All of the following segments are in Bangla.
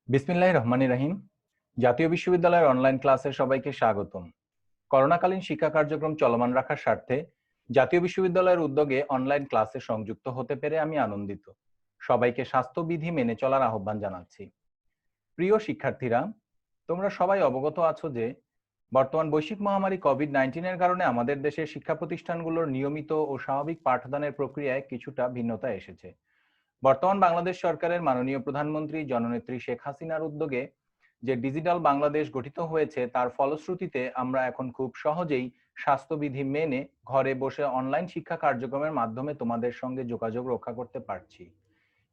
বিসমিল্লাহির রহমানির রহিম। জাতীয় বিশ্ববিদ্যালয়ের অনলাইন ক্লাসে সবাইকে স্বাগতম। করোনাকালীন শিক্ষা কার্যক্রম চলমান রাখার স্বার্থে জাতীয় বিশ্ববিদ্যালয়ের উদ্যোগে অনলাইন ক্লাসে সংযুক্ত হতে পেরে আমি আনন্দিত। সবাইকে স্বাস্থ্যবিধি মেনে চলার আহ্বান জানাচ্ছি। প্রিয় শিক্ষার্থীরা, তোমরা সবাই অবগত আছো যে বর্তমান বৈশ্বিক মহামারী কোভিড-19 এর কারণে আমাদের দেশের শিক্ষা প্রতিষ্ঠানগুলোর নিয়মিত ও স্বাভাবিক পাঠদানের প্রক্রিয়ায় কিছুটা ভিন্নতা এসেছে। বর্তমান বাংলাদেশ সরকারের মাননীয় প্রধানমন্ত্রী জননেত্রী শেখ হাসিনার উদ্যোগে যে ডিজিটাল বাংলাদেশ গঠিত হয়েছে তার ফলশ্রুতিতে আমরা এখন খুব সহজেই স্বাস্থ্যবিধি মেনে ঘরে বসে অনলাইন শিক্ষা কার্যক্রমের মাধ্যমে তোমাদের সঙ্গে যোগাযোগ রক্ষা করতে পারছি।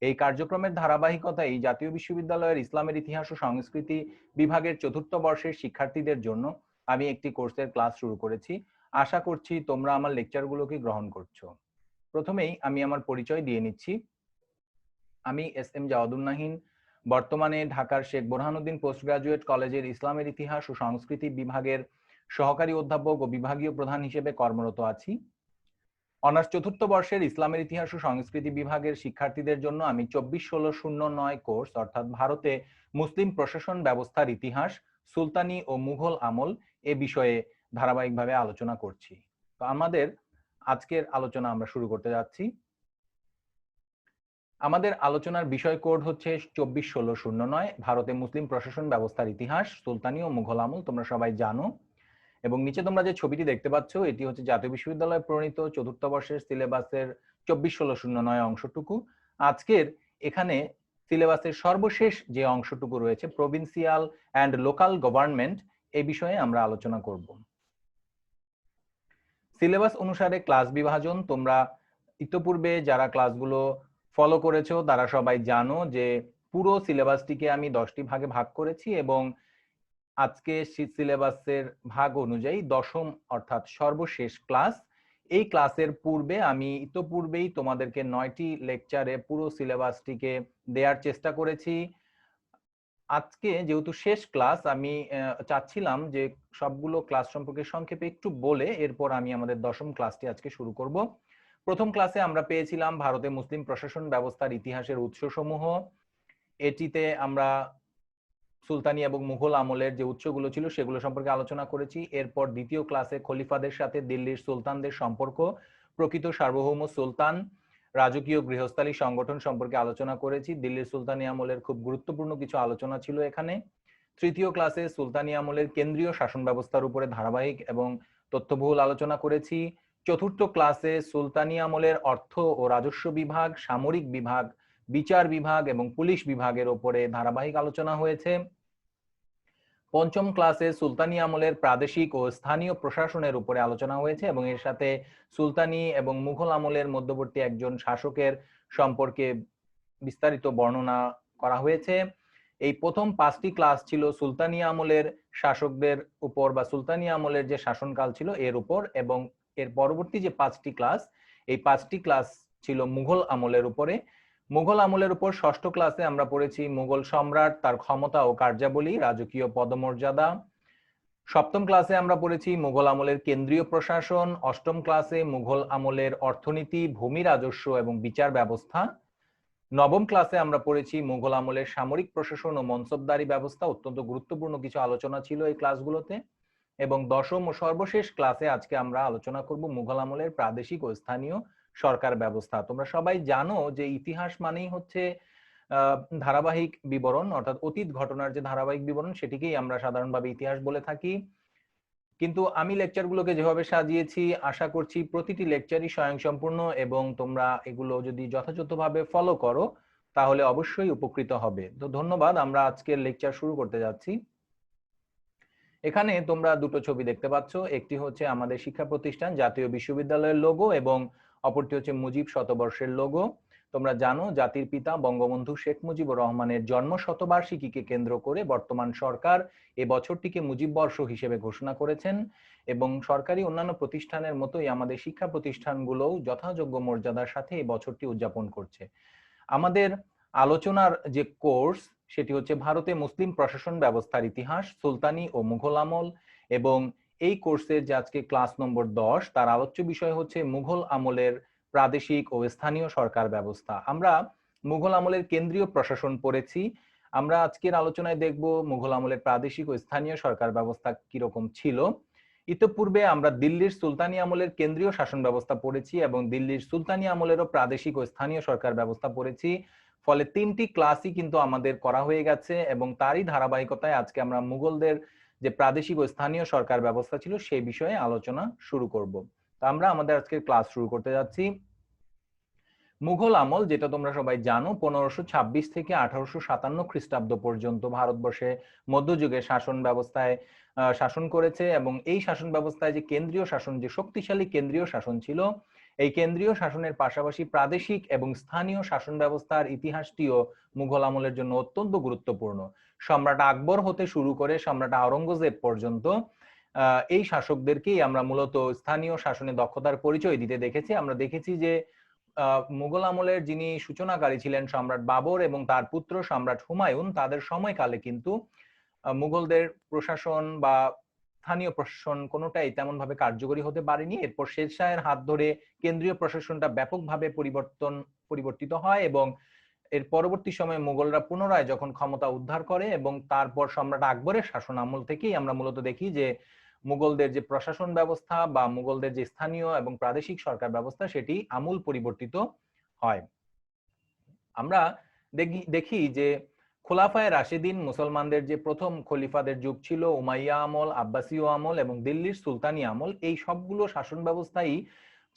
এই কার্যক্রমের ধারাবাহিকতায় জাতীয় বিশ্ববিদ্যালয়ের ইসলামের ইতিহাস ও সংস্কৃতি বিভাগের চতুর্থ বর্ষের শিক্ষার্থীদের জন্য আমি একটি কোর্সের ক্লাস শুরু করেছি। আশা করছি তোমরা আমার লেকচারগুলোকে গ্রহণ করছো। প্রথমেই আমি আমার পরিচয় দিয়ে নিচ্ছি। আমি এস এম জাওয়াদুন নাহিন, বর্তমানে ঢাকার শেখ বোরহানুদ্দিন পোস্ট গ্রাজুয়েট কলেজের ইসলামের ইতিহাস ও সংস্কৃতি বিভাগের সহকারী অধ্যাপক ও বিভাগীয় প্রধান হিসেবে কর্মরত আছি। অনার্স চতুর্থ বর্ষের ইসলামের ইতিহাস ও সংস্কৃতি বিভাগের শিক্ষার্থীদের জন্য আমি 24-16-09 কোর্স অর্থাৎ ভারতে মুসলিম প্রশাসন ব্যবস্থার ইতিহাস, সুলতানি ও মুঘল আমল এ বিষয়ে ধারাবাহিকভাবে আলোচনা করছি। তো আমাদের আজকের আলোচনা আমরা শুরু করতে যাচ্ছি। আমাদের আলোচনার বিষয় কোড হচ্ছে 24-16-09, ভারতে মুসলিম প্রশাসন ব্যবস্থার ইতিহাস, সুলতানি ও মুঘল আমল। তোমরা সবাই জানো। এবং নিচে তোমরা যে ছবিটি দেখতে পাচ্ছ এটি হচ্ছে জাতীয় বিশ্ববিদ্যালয় প্রণীত চতুর্থ বর্ষের সিলেবাসের 24-16-09 অংশটুকু। আজকের এখানে সিলেবাসের সর্বশেষ যে অংশটুকু রয়েছে প্রভিন্সিয়াল অ্যান্ড লোকাল গভর্নমেন্ট, এই বিষয়ে আমরা আলোচনা করব। সিলেবাস অনুসারে ক্লাস বিভাজন তোমরা ইতোপূর্বে যারা ক্লাসগুলো ফলো করেছো তারা সবাই জানো যে পুরো সিলেবাসটিকে আমি 10টি ভাগে ভাগ করেছি এবং আজকে সিলেবাসের ভাগ অনুযায়ী দশম অর্থাৎ সর্বশেষ ক্লাস। এই ক্লাসের পূর্বে আমি ইতোপূর্বেই তোমাদেরকে 9টি লেকচারে পুরো সিলেবাসটিকে দেওয়ার চেষ্টা করেছি। আজকে যেহেতু শেষ ক্লাস, আমি চাচ্ছিলাম যে সবগুলো ক্লাস সম্পর্কে সংক্ষেপে একটু বলে এরপর আমি আমাদের দশম ক্লাসটি আজকে শুরু করব। প্রথম ক্লাসে আমরা পেয়েছিলাম ভারতে মুসলিম প্রশাসন ব্যবস্থার ইতিহাসের উৎসসমূহ। এটিতে আমরা সুলতানি এবং মুঘল আমলের যে উৎসগুলো ছিল সেগুলো সম্পর্কে আলোচনা করেছি। এরপর দ্বিতীয় ক্লাসে খলিফাদের সাথে দিল্লির সুলতানদের সম্পর্ক, প্রকৃত সার্বভৌম সুলতান, রাজকীয় গৃহস্থালী সংগঠন সম্পর্কে আলোচনা করেছি। দিল্লির সুলতানি আমলের খুব গুরুত্বপূর্ণ কিছু আলোচনা ছিল এখানে। তৃতীয় ক্লাসে সুলতানি আমলের কেন্দ্রীয় শাসন ব্যবস্থার উপরে ধারাবাহিক এবং তথ্যবহুল আলোচনা করেছি। চতুর্থ ক্লাসে সুলতানি আমলের অর্থ ও রাজস্ব বিভাগ, সামরিক বিভাগ, বিচার বিভাগ এবং পুলিশ বিভাগের উপরে ধারাবাহিক আলোচনা হয়েছে। পঞ্চম ক্লাসে সুলতানি আমলের প্রাদেশিক ও স্থানীয় প্রশাসনের উপরে আলোচনা হয়েছে এবং এর সাথে সুলতানি এবং মুঘল আমলের মধ্যবর্তী একজন শাসকের সম্পর্কে বিস্তারিত বর্ণনা করা হয়েছে। এই প্রথম 5টি ক্লাস ছিল সুলতানি আমলের শাসকদের উপর বা সুলতানি আমলের যে শাসনকাল ছিল এর উপর, এবং এর পরবর্তী যে 5টি ক্লাস, এই 5টি ক্লাস ছিল মুঘল আমলের উপরে। মুঘল আমলের উপর ষষ্ঠ ক্লাসে আমরা পড়েছি মুঘল সম্রাট, তার ক্ষমতা ও কার্যাবলী, রাজকীয় পদমর্যাদা। সপ্তম ক্লাসে আমরা পড়েছি মুঘল আমলের কেন্দ্রীয় প্রশাসন। অষ্টম ক্লাসে মুঘল আমলের অর্থনীতি, ভূমি রাজস্ব এবং বিচার ব্যবস্থা। নবম ক্লাসে আমরা পড়েছি মুঘল আমলের সামরিক প্রশাসন ও মনসবদারি ব্যবস্থা। অত্যন্ত গুরুত্বপূর্ণ কিছু আলোচনা ছিল এই ক্লাসগুলোতে। এবং দশম ও সর্বশেষ ক্লাসে আজকে আমরা আলোচনা করব মুঘল আমলের প্রাদেশিক ও স্থানীয় সরকার ব্যবস্থা। তোমরা সবাই জানো যে ইতিহাস মানেই হচ্ছে ধারাবাহিক বিবরণ, অর্থাৎ অতীত ঘটনার যে ধারাবাহিক বিবরণ সেটিকেই আমরা সাধারণভাবে ইতিহাস বলে থাকি। কিন্তু আমি লেকচারগুলোকে যেভাবে সাজিয়েছি আশা করছি প্রতিটি লেকচারই স্বয়ংসম্পূর্ণ এবং তোমরা এগুলো যদি যথাযথভাবে ফলো করো তাহলে অবশ্যই উপকৃত হবে। তো ধন্যবাদ। আমরা আজকের লেকচার শুরু করতে যাচ্ছি। এখানে তোমরা দুটো ছবি দেখতে পাচ্ছ, একটি হচ্ছে আমাদের শিক্ষা প্রতিষ্ঠান জাতীয় বিশ্ববিদ্যালয়ের লোগো এবং অপরটি হচ্ছে মুজিব শতবর্ষের লোগো। তোমরা জানো জাতির পিতা বঙ্গবন্ধু শেখ মুজিবুর রহমানের জন্ম শতবার্ষিকীকে কেন্দ্র করে বর্তমান সরকার এই বছরটিকে মুজিব বর্ষ হিসেবে ঘোষণা করেছেন এবং সরকারি অন্যান্য প্রতিষ্ঠানের মতোই আমাদের শিক্ষা প্রতিষ্ঠানগুলোও যথাযোগ্য মর্যাদার সাথে এই বছরটি উদযাপন করছে। আমাদের আলোচনার যে কোর্স সেটি হচ্ছে ভারতে মুসলিম প্রশাসন ব্যবস্থার ইতিহাস, সুলতানি ও মুঘল আমল, এবং এই কোর্সের যে আজকে ক্লাস নম্বর 10 তার আলোচ্য বিষয় হচ্ছে মুঘল আমলের প্রাদেশিক ও স্থানীয় সরকার ব্যবস্থা। আমরা মুঘল আমলের কেন্দ্রীয় প্রশাসন পড়েছি। আমরা আজকের আলোচনায় দেখব মুঘল আমলের প্রাদেশিক ও স্থানীয় সরকার ব্যবস্থা কিরকম ছিল। ইতোপূর্বে আমরা দিল্লির সুলতানি আমলের কেন্দ্রীয় শাসন ব্যবস্থা পড়েছি এবং দিল্লির সুলতানি আমলেরও প্রাদেশিক ও স্থানীয় সরকার ব্যবস্থা পড়েছি। ফলে 3টি ক্লাসই কিন্তু আমাদের করা হয়ে গেছে এবং তারই ধারাবাহিকতায় আজকে আমরা মুঘলদের যে প্রাদেশিক ও স্থানীয় সরকার ব্যবস্থা ছিল সেই বিষয়ে আলোচনা শুরু করব। তো আমরা আমাদের আজকের ক্লাস শুরু করতে যাচ্ছি। মুঘল আমল, যেটা তোমরা সবাই জানো, 1526 থেকে 1857 খ্রিস্টাব্দ পর্যন্ত ভারতবর্ষে মধ্যযুগের শাসন ব্যবস্থায় শাসন করেছে এবং এই শাসন ব্যবস্থায় যে কেন্দ্রীয় শাসন, যে শক্তিশালী কেন্দ্রীয় শাসন ছিল, এই কেন্দ্রীয় শাসনের পাশাপাশি প্রাদেশিক এবং স্থানীয় শাসন ব্যবস্থার ইতিহাসটিও মুঘল আমলের জন্য অত্যন্ত গুরুত্বপূর্ণ। সম্রাট আকবর হতে শুরু করে সম্রাট আওরঙ্গজেব পর্যন্ত এই শাসকদেরকেই আমরা মূলত স্থানীয় শাসনে দক্ষতার পরিচয় দিতে দেখেছি। আমরা দেখেছি যে মুঘল আমলের যিনি সূচনাকারী ছিলেন সম্রাট বাবর এবং তার পুত্র সম্রাট হুমায়ুন, তাদের সময়কালে কিন্তু মুঘলদের প্রশাসন বা স্থানীয় প্রশাসন কোনোটাই তেমন ভাবে কার্যকরী হতে পারেনি। এরপর শেরশাহের হাত ধরে কেন্দ্রীয় প্রশাসনটা ব্যাপকভাবে পরিবর্তিত হয় এবং এর পরবর্তী সময়ে মুঘলরা পুনরায় যখন ক্ষমতা উদ্ধার করে এবং তারপর সম্রাট আকবরের শাসন আমল থেকেই আমরা মূলত দেখি যে মুঘলদের যে প্রশাসন ব্যবস্থা বা মুঘলদের যে স্থানীয় এবং প্রাদেশিক সরকার ব্যবস্থা সেটি আমূল পরিবর্তিত হয়। আমরা দেখি যে খোলাফায়ে রাশেদিন, মুসলমানদের যে প্রথম খলিফাদের যুগ ছিল, উমাইয়া আমল, আব্বাসীয় আমল এবং দিল্লির সুলতানি আমল, এই সবগুলো শাসন ব্যবস্থাই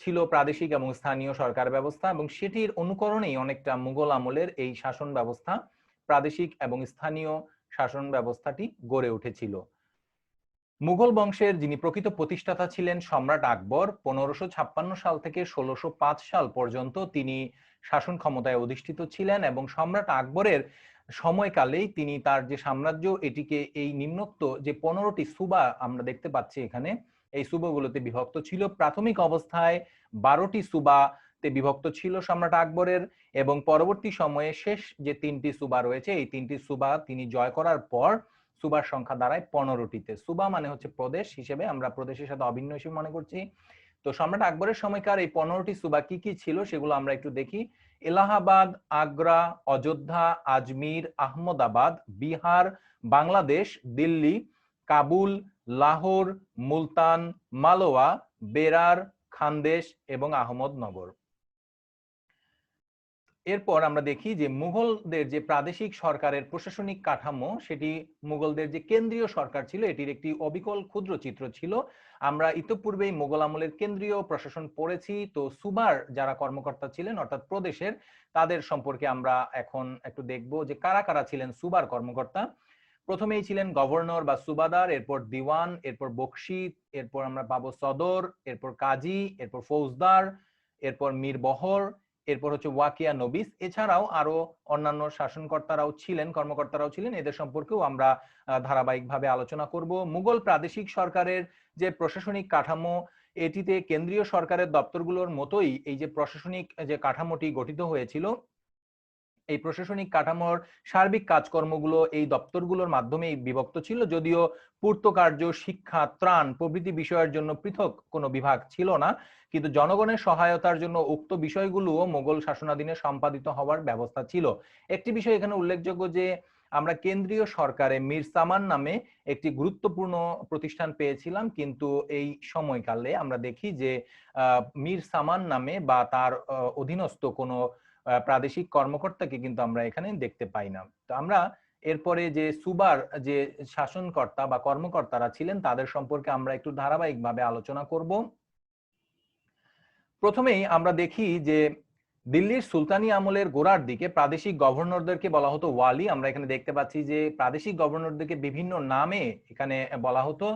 ছিল প্রাদেশিক এবং স্থানীয় সরকার ব্যবস্থা এবং সেটির অনুকরণেই অনেকটা মুঘল আমলের এই শাসন ব্যবস্থা, প্রাদেশিক এবং স্থানীয় শাসন ব্যবস্থাটি গড়ে উঠেছিল। মুঘল বংশের যিনি প্রকৃত প্রতিষ্ঠাতা ছিলেন সম্রাট আকবর, 1556 সাল থেকে 1605 সাল পর্যন্ত তিনি শাসন ক্ষমতায় অধিষ্ঠিত ছিলেন এবং সম্রাট আকবরের সময়কালেই তিনি তার যে সাম্রাজ্য, এটিকে এই নিম্নোক্ত যে 15টি সুবা আমরা দেখতে পাচ্ছি এখানে, এই সুবাগুলোতে বিভক্ত ছিল। প্রাথমিক অবস্থায় 12টি সুবাতে বিভক্ত ছিল সম্রাট আকবরের এবং পরবর্তী সময়ে শেষ যে 3টি সুবা রয়েছে, এই 3টি সুবা তিনি জয় করার পর সুবার সংখ্যা দাঁড়ায় 15টিতে। সুবা মানে হচ্ছে প্রদেশ হিসেবে, আমরা প্রদেশের সাথে অভিন্ন হিসেবে মনে করছি। তো সম্রাট আকবরের সময়কার এই 15টি সুবা কি কি ছিল সেগুলো আমরা একটু দেখি। এলাহাবাদ, আগ্রা, অযোধ্যা, আজমির, আহমদাবাদ, বিহার, বাংলাদেশ, দিল্লি, কাবুল, লাহোর, মুলতান, মালোয়া, বেরার, খানদেশ এবং আহমদনগর। এরপর আমরা দেখি যে মুঘলদের যে প্রাদেশিক সরকারের প্রশাসনিক কাঠামো, সেটি মুঘলদের যে কেন্দ্রীয় সরকার ছিল এটির একটি অবিকল ক্ষুদ্র চিত্র ছিল। আমরা ইতোপূর্বেই মুঘল আমলের কেন্দ্রীয় প্রশাসন পড়েছি। তো সুবার যারা কর্মকর্তা ছিলেন অর্থাৎ প্রদেশের, তাদের সম্পর্কে আমরা এখন একটু দেখব যে কারা কারা ছিলেন সুবার কর্মকর্তা। প্রথমেই ছিলেন গভর্নর বা সুবাদার, এরপর দিওয়ান, এরপর বকশি, এরপর আমরা পাবো সদর, এরপর কাজী, এরপর ফৌজদার, এরপর মীর বহর, এরপর হচ্ছে ওয়াকিয়া নবিস। এছাড়াও আরো অন্যান্য শাসনকর্তারাও ছিলেন, কর্মকর্তারাও ছিলেন, এদের সম্পর্কেও আমরা ধারাবাহিকভাবে আলোচনা করব। মুঘল প্রাদেশিক সরকারের যে প্রশাসনিক কাঠামো, এটিতে কেন্দ্রীয় সরকারের দপ্তরগুলোর মতোই এই যে প্রশাসনিক যে কাঠামোটি গঠিত হয়েছিল, এই প্রশাসনিক কাঠামোর সার্বিক কাজকর্মগুলো এই দপ্তরগুলোর মাধ্যমেই বিভক্ত ছিল। যদিও পূর্ত কার্য, শিক্ষা, ত্রাণ প্রভৃতি বিষয়ের জন্য পৃথক কোনো বিভাগ ছিল না, কিন্তু জনগণের সহায়তার জন্য উক্ত বিষয়গুলোও মোগল শাসনাধীনে সম্পাদিত হওয়ার ব্যবস্থা ছিল। একটি বিষয় এখানে উল্লেখযোগ্য যে আমরা কেন্দ্রীয় সরকারে মীর সামান নামে একটি গুরুত্বপূর্ণ প্রতিষ্ঠান পেয়েছিলাম, কিন্তু এই সময়কালে আমরা দেখি যে মীর সামান নামে বা তার অধীনস্থ কোনো প্রাদেশিক কর্মকর্তাকে কিন্তু আমরা এখানে দেখতে পাই না। তো আমরা এরপরে যে সুবার যে শাসনকর্তা বা কর্মকর্তারা ছিলেন তাদের সম্পর্কে আমরা একটু ধারাবাহিকভাবে আলোচনা করব। প্রথমেই আমরা দেখি যে দিল্লির সুলতানি আমলের গোড়ার দিকে প্রাদেশিক গভর্নরদেরকে বলা হতো ওয়ালি। আমরা এখানে দেখতে পাচ্ছি যে প্রাদেশিক গভর্নরদেরকে বিভিন্ন নামে এখানে বলা হতো।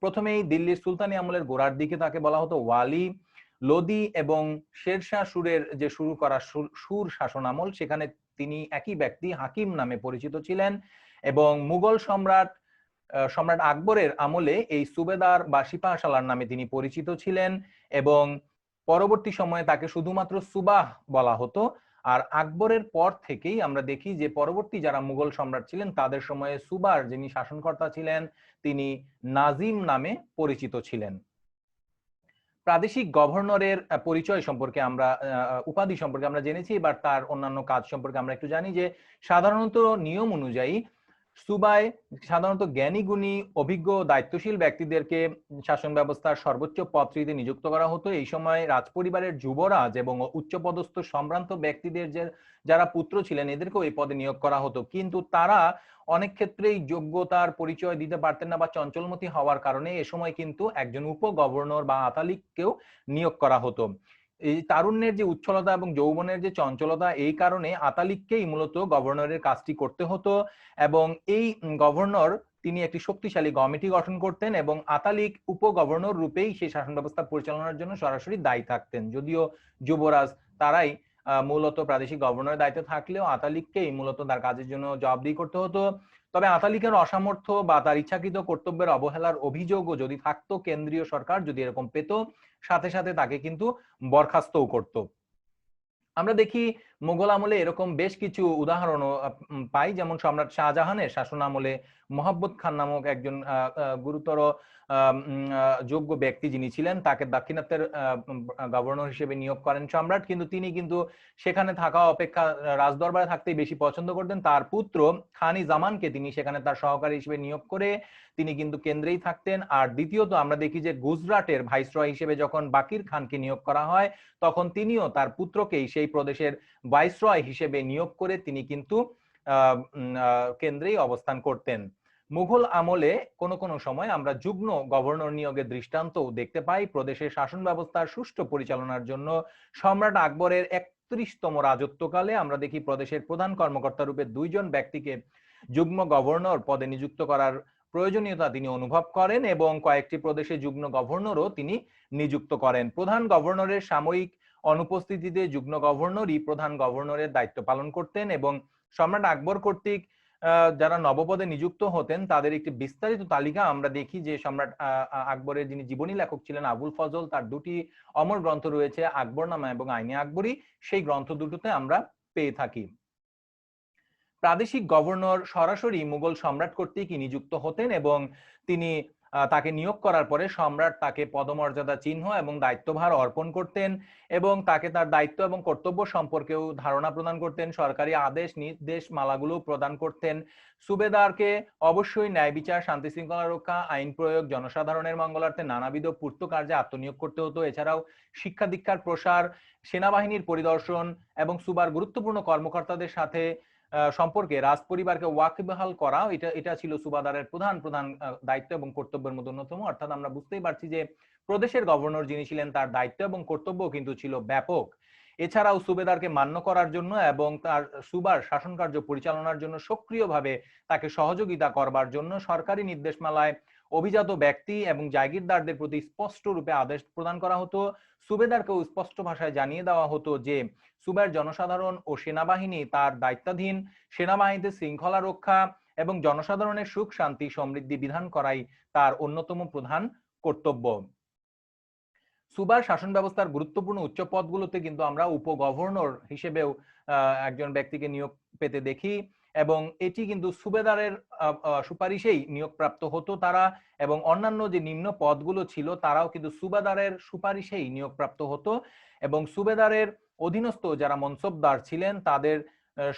প্রথমেই দিল্লির সুলতানি আমলের গোড়ার দিকে তাকে বলা হতো ওয়ালি। লোদি এবং শেরশাহ সুরের যে শুরু করা সুর শাসন আমল, সেখানে তিনি একই ব্যক্তি হাকিম নামে পরিচিত ছিলেন এবং মুঘল সম্রাট আকবরের আমলে এই সুবেদার বা সিপাহসালার নামে তিনি পরিচিত ছিলেন এবং পরবর্তী সময়ে তাকে শুধুমাত্র সুবাহ বলা হতো। আর আকবরের পর থেকেই আমরা দেখি যে পরবর্তী যারা মুঘল সম্রাট ছিলেন তাদের সময়ে সুবার যিনি শাসনকর্তা ছিলেন তিনি নাজিম নামে পরিচিত ছিলেন। প্রাদেশিক গভর্নরের পরিচয় সম্পর্কে আমরা উপাধি সম্পর্কে আমরা জেনেছি, এবার তার অন্যান্য কাজ সম্পর্কে আমরা একটু জানি যে সাধারণত নিয়ম অনুযায়ী সুবায় সাধারণত জ্ঞানী গুণী অভিজ্ঞ দায়িত্বশীল ব্যক্তিদেরকে শাসন ব্যবস্থার সর্বোচ্চ পদটিতে নিযুক্ত করা হতো। এই সময় রাজপরিবারের যুবরাজ এবং উচ্চপদস্থ সম্ভ্রান্ত ব্যক্তিদের যারা পুত্র ছিলেন এদেরকেও এই পদে নিয়োগ করা হতো, কিন্তু তারা অনেক ক্ষেত্রেই যোগ্যতার পরিচয় দিতে পারতেন না বা চঞ্চলমতি হওয়ার কারণে এ সময় কিন্তু একজন উপ গভর্নর বা আতালিককেও নিয়োগ করা হতো। এই তারুণ্যের যে উচ্ছলতা এবং যৌবনের যে চঞ্চলতা, এই কারণে আতালিককেই মূলত গভর্নরের কাজটি করতে হতো এবং এই গভর্নর তিনি একটি শক্তিশালী কমিটি গঠন করতেন এবং আতালিক উপ গভর্নর রূপেই সেই শাসন ব্যবস্থা পরিচালনার জন্য সরাসরি দায়ী থাকতেন। যদিও যুবরাজ তারাই মূলত প্রাদেশিক গভর্নরের দায়িত্বে থাকলেও আতালিককেই মূলত তার কাজের জন্য জবাবদিহি করতে হতো। তবে আতালিকের অসামর্থ্য বা তার ইচ্ছাকৃত কর্তব্যের অবহেলার অভিযোগও যদি থাকতো, কেন্দ্রীয় সরকার যদি এরকম পেত, সাথে সাথে তাকে কিন্তু বরখাস্তও করত। আমরা দেখি মুঘল আমলে এরকম বেশ কিছু উদাহরণও পাই, যেমন সম্রাট শাহজাহানের শাসন আমলে মহাব্বত খান নামক একজন গুরুতর যোগ্য ব্যক্তি যিনি ছিলেন, তাকে দাক্ষিণাত্যের গভর্নর হিসেবে নিয়োগ করেন সম্রাট, কিন্তু তিনি কিন্তু সেখানে থাকা অপেক্ষা রাজদরবারে থাকতেই বেশি পছন্দ করতেন। তার পুত্র খান-ই জামানকে তিনি সেখানে তার সহকারী হিসেবে নিয়োগ করে তিনি কিন্তু কেন্দ্রেই থাকতেন। আর দ্বিতীয়ত আমরা দেখি যে গুজরাটের ভাইসরয় হিসেবে যখন বাকির খানকে নিয়োগ করা হয়, তখন তিনিও তার পুত্রকেই সেই প্রদেশের ভাইসরয় হিসেবে নিয়োগ করে তিনি কিন্তু কেন্দ্রেই অবস্থান করতেন। মুঘল আমলে কোন কোন সময় আমরা যুগ্ম গভর্নর নিয়োগের দৃষ্টান্তও দেখতে পাই। প্রদেশের শাসন ব্যবস্থার সুষ্ঠু পরিচালনার জন্য সম্রাট আকবরের 31তম রাজত্বকালে আমরা দেখি প্রদেশের প্রধান কর্মকর্তা রূপে 2 জন ব্যক্তিকে যুগ্ম গভর্নর পদে নিযুক্ত করার প্রয়োজনীয়তা তিনি অনুভব করেন এবং কয়েকটি প্রদেশে যুগ্ম গভর্নরও তিনি নিযুক্ত করেন। প্রধান গভর্নরের সাময়িক অনুপস্থিতিতে যুগ্ম গভর্নরই প্রধান গভর্নরের দায়িত্ব পালন করতেন এবং সম্রাট আকবর কর্তৃক যারা নবপদে নিযুক্ত হতেন তাদের একটি বিস্তারিত তালিকা আমরা দেখি যে সম্রাট আকবরের যিনি জীবনী লেখক ছিলেন আবুল ফজল, তার 2টি অমর গ্রন্থ রয়েছে, আকবরনামা এবং আইনে আকবরী, সেই গ্রন্থ দুটোতে আমরা পেয়ে থাকি। প্রাদেশিক গভর্নর সরাসরি মুঘল সম্রাট কর্তৃক নিযুক্ত হতেন এবং তিনি তাকে নিয়োগ করার পরে সম্রাট তাকে পদমর্যাদা চিহ্ন এবং দায়িত্বভার অর্পণ করতেন এবং তাকে তার দায়িত্ব এবং কর্তব্য সম্পর্কেও ধারণা প্রদান করতেন, সরকারি আদেশ নির্দেশ মালাগুলো প্রদান করতেন। সুবেদারকে অবশ্যই ন্যায় বিচার, শান্তি শৃঙ্খলা রক্ষা, আইন প্রয়োগ, জনসাধারণের মঙ্গলার্থে নানাবিধ পূর্ত কার্যে আত্মনিয়োগ করতে হতো। এছাড়াও শিক্ষা দীক্ষার প্রসার, সেনাবাহিনীর পরিদর্শন এবং সুবার গুরুত্বপূর্ণ কর্মকর্তাদের সাথে সম্পর্কে রাজপরিবারকে ওয়াকিবহাল করা, এটা ছিল সুবাদারের প্রধান দায়িত্ব এবং কর্তব্যের মধ্যে অন্যতম। অর্থাৎ আমরা বুঝতেই পারছি যে প্রদেশের গভর্নর যিনি ছিলেন তার দায়িত্ব এবং কর্তব্য কিন্তু ছিল ব্যাপক। এছাড়াও সুবেদারকে মান্য করার জন্য এবং তার সুবার শাসন কার্য পরিচালনার জন্য সক্রিয়ভাবে তাকে সহযোগিতা করবার জন্য সরকারি নির্দেশমালায় অভিজাত ব্যক্তি এবং জাগিরদারদের প্রতি স্পষ্ট রূপে আদেশ প্রদান করা হতো। সুবেদারকেও স্পষ্ট ভাষায় জানিয়ে দেওয়া হতো যে সুবার জনসাধারণ ও সেনাবাহিনী তার দায়িত্বাধীন, সেনাবাহিনীতে শৃঙ্খলা রক্ষা এবং জনসাধারণের সুখ শান্তি সমৃদ্ধি বিধান করাই তার অন্যতম প্রধান কর্তব্য। সুবার শাসন ব্যবস্থার গুরুত্বপূর্ণ উচ্চ পদগুলোতে কিন্তু আমরা উপগভর্নর হিসেবেও একজন ব্যক্তিকে নিয়োগ পেতে দেখি এবং এটি কিন্তু সুবেদারের সুপারিশেই নিয়োগপ্রাপ্ত হতো তারা, এবং অন্যান্য যে নিম্ন পদগুলো ছিল তারাও কিন্তু সুবেদারের সুপারিশেই নিয়োগপ্রাপ্ত হতো এবং সুবেদারের অধীনস্থ যারা মনসবদার ছিলেন তাদের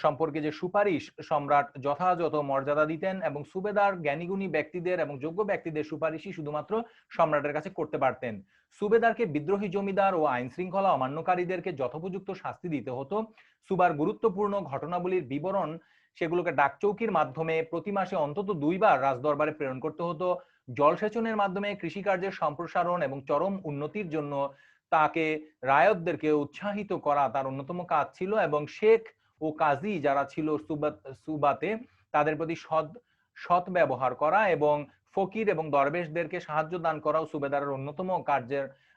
সম্পর্কে যে সুপারিশ সম্রাট যথাযথ মর্যাদা দিতেন এবং সুবেদার জ্ঞানীগুণী ব্যক্তিদের এবং যোগ্য ব্যক্তিদের সুপারিশই শুধুমাত্র সম্রাটের কাছে করতে পারতেন। সুবেদারকে বিদ্রোহী জমিদার ও আইন শৃঙ্খলা অমান্যকারীদেরকে যথোপযুক্ত শাস্তি দিতে হতো। সুবার গুরুত্বপূর্ণ ঘটনাবলীর বিবরণ সেগুলোকে ডাকচৌকির মাধ্যমে প্রতি মাসে অন্তত 2 বার রাজদরবারে প্রেরণ করতে হতো। জলসেচনের মাধ্যমে কৃষিকার্যের সম্প্রসারণ এবং চরম উন্নতির জন্য তাকে রায়তদেরকে উৎসাহিত করা তার অন্যতম কাজ ছিল এবং শেখ ও কাজী যারা ছিল সুবাতে তাদের প্রতি সৎ ব্যবহার করা এবং ফকির এবং দরবেশদেরকে সাহায্য দান করাও সুবেদারের অন্যতম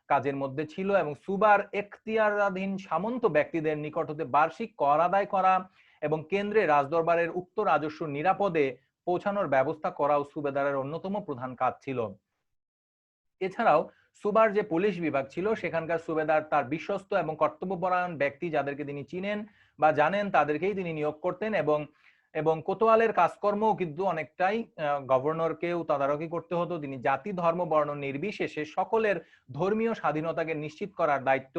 কাজের মধ্যে ছিল এবং সুবার এখতিয়ারাধীন সামন্ত ব্যক্তিদের নিকট হতে বার্ষিক কর আদায় করা এবং কেন্দ্রে রাজদরবারের উক্ত রাজস্ব নিরাপদে পৌঁছানোর ব্যবস্থা করাও সুবেদারের অন্যতম প্রধান কাজ ছিল। এছাড়াও সুবার যে পুলিশ বিভাগ ছিল সেখানকার সুবেদার তার বিশ্বস্ত এবং কর্তব্যপরায়ণ ব্যক্তি যাদেরকে তিনি চিনেন বা জানেন তাদেরকেই তিনি নিয়োগ করতেন এবং এবং কোতোয়ালের কাজকর্মও কিন্তু অনেকটাই গভর্নরকেও তদারকি করতে হতো। তিনি জাতি ধর্ম বর্ণ নির্বিশেষে সকলের ধর্মীয় স্বাধীনতাকে নিশ্চিত করার দায়িত্ব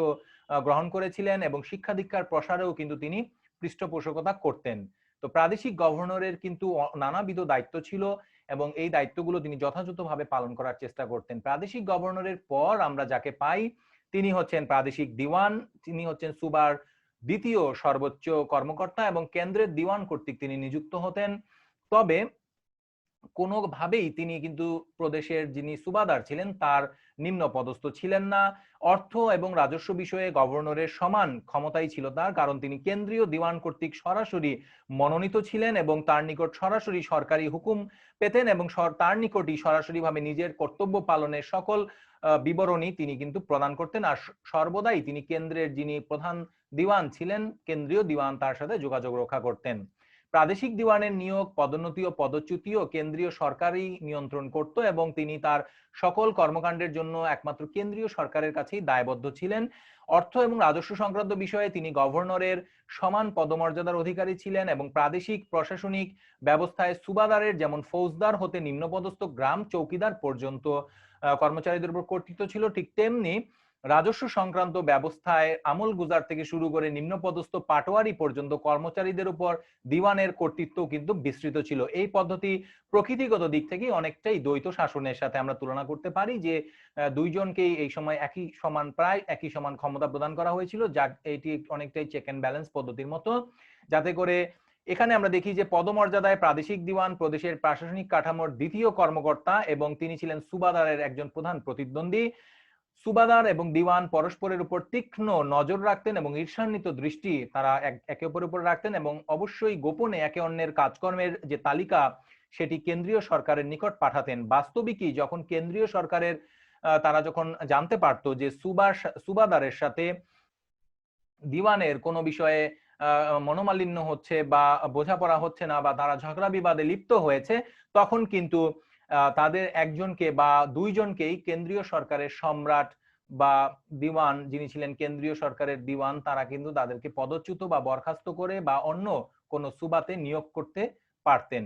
গ্রহণ করেছিলেন এবং শিক্ষা দীক্ষার প্রসারেও কিন্তু তিনি পৃষ্ঠপোষকতা করতেন। তো প্রাদেশিক গভর্নরের কিন্তু নানাবিধ দায়িত্ব ছিল এবং এই দায়িত্বগুলো তিনি যথাযথভাবে পালন করার চেষ্টা করতেন। প্রাদেশিক গভর্নরের পর আমরা যাকে পাই তিনি হচ্ছেন প্রাদেশিক দিওয়ান। তিনি হচ্ছেন সুবার দ্বিতীয় সর্বোচ্চ কর্মকর্তা এবং কেন্দ্রের দিওয়ান কর্তৃক তিনি নিযুক্ত হতেন। তবে কোনোভাবেই তিনি কিন্তু প্রদেশের যিনি সুবাদার ছিলেন তার নিম্ন পদস্থ ছিলেন না। অর্থ এবং রাজস্ব বিষয়ে গভর্নরের সমান ক্ষমতাই ছিল তার, কারণ তিনি কেন্দ্রীয় দিওয়ান কর্তৃক সরাসরি মনোনীত ছিলেন এবং তার নিকট সরাসরি সরকারি হুকুম পেতেন এবং তার নিকটই সরাসরিভাবে নিজের কর্তব্য পালনের সকল বিবরণী তিনি কিন্তু প্রদান করতেন। আর সর্বদাই তিনি কেন্দ্রের যিনি প্রধান দিওয়ান ছিলেন, কেন্দ্রীয় দিওয়ান, তার সাথে যোগাযোগ রক্ষা করতেন। প্রাদেশিক দিওয়ানের নিয়োগ, পদোন্নতি ও পদচ্যুতিও কেন্দ্রীয় সরকারই নিয়ন্ত্রণ করত এবং তিনি তার সকল কর্মকাণ্ডের জন্য একমাত্র কেন্দ্রীয় সরকারের কাছেই দায়বদ্ধ ছিলেন। অর্থ এবং রাজস্ব সংক্রান্ত বিষয়ে তিনি গভর্নরের সমান পদমর্যাদার অধিকারী ছিলেন এবং প্রাদেশিক প্রশাসনিক ব্যবস্থায় সুবাদারের যেমন ফৌজদার হতে নিম্নপদস্থ গ্রাম চৌকিদার পর্যন্ত কর্মচারীদের উপর কর্তৃত্ব ছিল, ঠিক তেমনি রাজস্ব সংক্রান্ত ব্যবস্থায় আমল গুজার থেকে শুরু করে নিম্নপদস্থ পাটোয়ারি পর্যন্ত কর্মচারীদের উপর দিওয়ানের কর্তৃত্ব কিন্তু বিস্তৃত ছিল। এই পদ্ধতি প্রকৃতিগত দিক থেকে অনেকটাই দ্বৈত শাসনের সাথে আমরা তুলনা করতে পারি, যে দুইজনকেই এই সময় একই সমান প্রায় একই সমান ক্ষমতা প্রদান করা হয়েছিল, যা এটি অনেকটাই চেক এন্ড ব্যালেন্স পদ্ধতির মতো, যাতে করে এখানে আমরা দেখি যে পদমর্যাদায় প্রাদেশিক দিওয়ান প্রদেশের প্রশাসনিক কাঠামোর দ্বিতীয় কর্মকর্তা এবং তিনি ছিলেন সুবাদারের একজন প্রধান প্রতিদ্বন্দ্বী। সুবাদার এবং দিওয়ান পরস্পরের উপর তীক্ষ্ণ নজর রাখতেন এবং ঈর্ষান্বিত দৃষ্টি তারা একে অপরের উপর রাখতেন এবং অবশ্যই গোপনে একে অন্যের কাজকর্মের যে তালিকা সেটি কেন্দ্রীয় সরকারের নিকট পাঠাতেন। বাস্তবিকই যখন কেন্দ্রীয় সরকারের তারা যখন জানতে পারতো যে সুবাদারের সাথে দিওয়ানের কোনো বিষয়ে মনোমালিন্য হচ্ছে বা বোঝাপড়া হচ্ছে না বা তারা ঝগড়া বিবাদে লিপ্ত হয়েছে, তখন কিন্তু তাদের একজনকে বা দুইজনকেই কেন্দ্রীয় সরকারের সম্রাট বা দিওয়ান, যিনি ছিলেন কেন্দ্রীয় সরকারের দিওয়ান, তারা কিন্তু তাদেরকে পদচ্যুত বা বরখাস্ত করে বা অন্য কোনো সুবাতে নিয়োগ করতে পারতেন।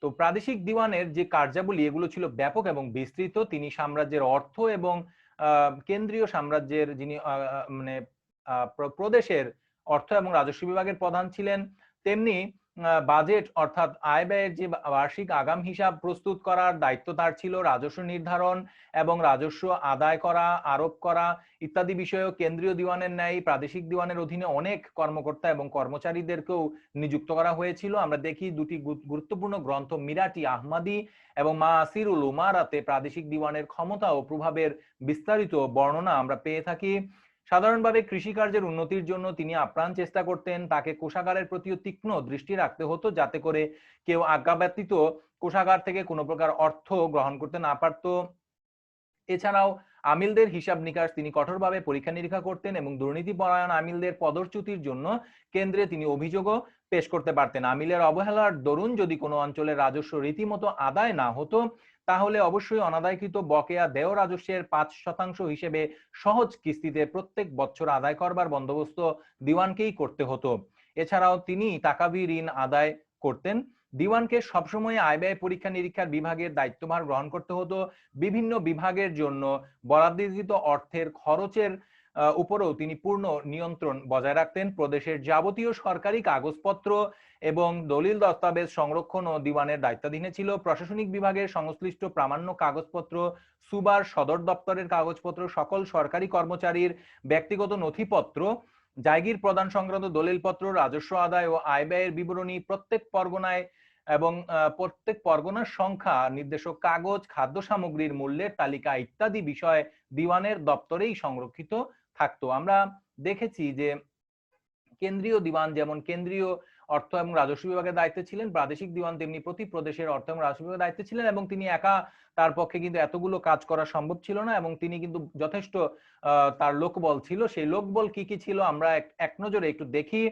তো প্রাদেশিক দিওয়ানের যে কার্যাবলী এগুলো ছিল ব্যাপক এবং বিস্তৃত। তিনি সাম্রাজ্যের অর্থ এবং কেন্দ্রীয় সাম্রাজ্যের যিনি মানে প্রদেশের অর্থ এবং রাজস্ব বিভাগের প্রধান ছিলেন, তেমনি বাজেট অর্থাৎ আয় ব্যয়ের যে বার্ষিক আগাম হিসাব প্রস্তুত করার দায়িত্ব তার ছিল, রাজস্ব নির্ধারণ এবং রাজস্ব আদায় করা, আরোপ করা ইত্যাদি বিষয়েও কেন্দ্রীয় দিওয়ানের ন্যায় প্রাদেশিক দিওয়ানের অধীনে অনেক কর্মকর্তা এবং কর্মচারীদেরকেও নিযুক্ত করা হয়েছিল। আমরা দেখি দুটি গুরুত্বপূর্ণ গ্রন্থ মিরাটি আহমাদি এবং মাসিরুল উমারাতে প্রাদেশিক দিওয়ানের ক্ষমতা ও প্রভাবের বিস্তারিত বর্ণনা আমরা পেয়ে থাকি। সাধারণভাবে কৃষিকার্যের উন্নতির জন্য তিনি আপ্রাণ চেষ্টা করতেন। তাকে কোষাগারের প্রতিও তীক্ষ্ণ দৃষ্টি রাখতে হতো, যাতে করে কেউ আজ্ঞা ব্যতীত কোষাগার থেকে কোনো প্রকার অর্থ গ্রহণ করতে না পারত। এছাড়াও আমিলদের হিসাব নিকাশ তিনি কঠোরভাবে পরীক্ষা নিরীক্ষা করতেন এবং দুর্নীতিপরায়ণ আমিলদের পদচ্যুতির জন্য কেন্দ্রে তিনি অভিযোগও পেশ করতে পারতেন। আমিলের অবহেলার দরুন যদি কোনো অঞ্চলের রাজস্ব রীতিমতো আদায় না হতো, তাহলে অবশ্যই অনাদায়কৃত বকেয়া দেয় রাজস্বের 5% হিসেবে সহজ কিস্তিতে প্রত্যেক বছর আদায় করবার বন্দোবস্ত দিওয়ানকেই করতে হতো। এছাড়াও তিনি তাকাবি ঋণ আদায় করতেন। দিওয়ানকে সবসময় আয় ব্যয় পরীক্ষা নিরীক্ষার বিভাগের দায়িত্বভার গ্রহণ করতে হতো। বিভিন্ন বিভাগের জন্য বরাদ্দকৃত অর্থের খরচের উপরেও তিনি পূর্ণ নিয়ন্ত্রণ বজায় রাখতেন। প্রদেশের যাবতীয় সরকারি কাগজপত্র এবং দলিল দস্তাবেজ সংরক্ষণ ও দিওয়ানের দায়িত্বাধীনে ছিল। প্রশাসনিক বিভাগের সংশ্লিষ্ট প্রামাণ্য কাগজপত্র, সুবার সদর দপ্তরের কাগজপত্র, সকল সরকারি কর্মচারীর ব্যক্তিগত নথিপত্র, জায়গির প্রদান সংক্রান্ত দলিলপত্র, রাজস্ব আদায় ও আয় ব্যয়ের বিবরণী, প্রত্যেক পরগনায় এবং প্রত্যেক পরগনার সংখ্যা নির্দেশক কাগজ, খাদ্য সামগ্রীর মূল্যের তালিকা ইত্যাদি বিষয় দিওয়ানের দপ্তরেই সংরক্ষিত থাকতো। আমরা দেখেছি যে কেন্দ্রীয় দিওয়ান যেমন কেন্দ্রীয় অর্থ এবং রাজস্ব বিভাগের দায়িত্বে ছিলেন, প্রাদেশিক দিওয়ান তেমনি প্রতি প্রদেশের অর্থ এবং রাজস্ব বিভাগের দায়িত্বে ছিলেন এবং তিনি একা তার পক্ষে কিন্তু এতগুলো কাজ করা সম্ভব ছিল না এবং তিনি কিন্তু যথেষ্ট তার লোকবল ছিল। সেই লোকবল কি কি ছিল আমরা এক নজরে একটু দেখি।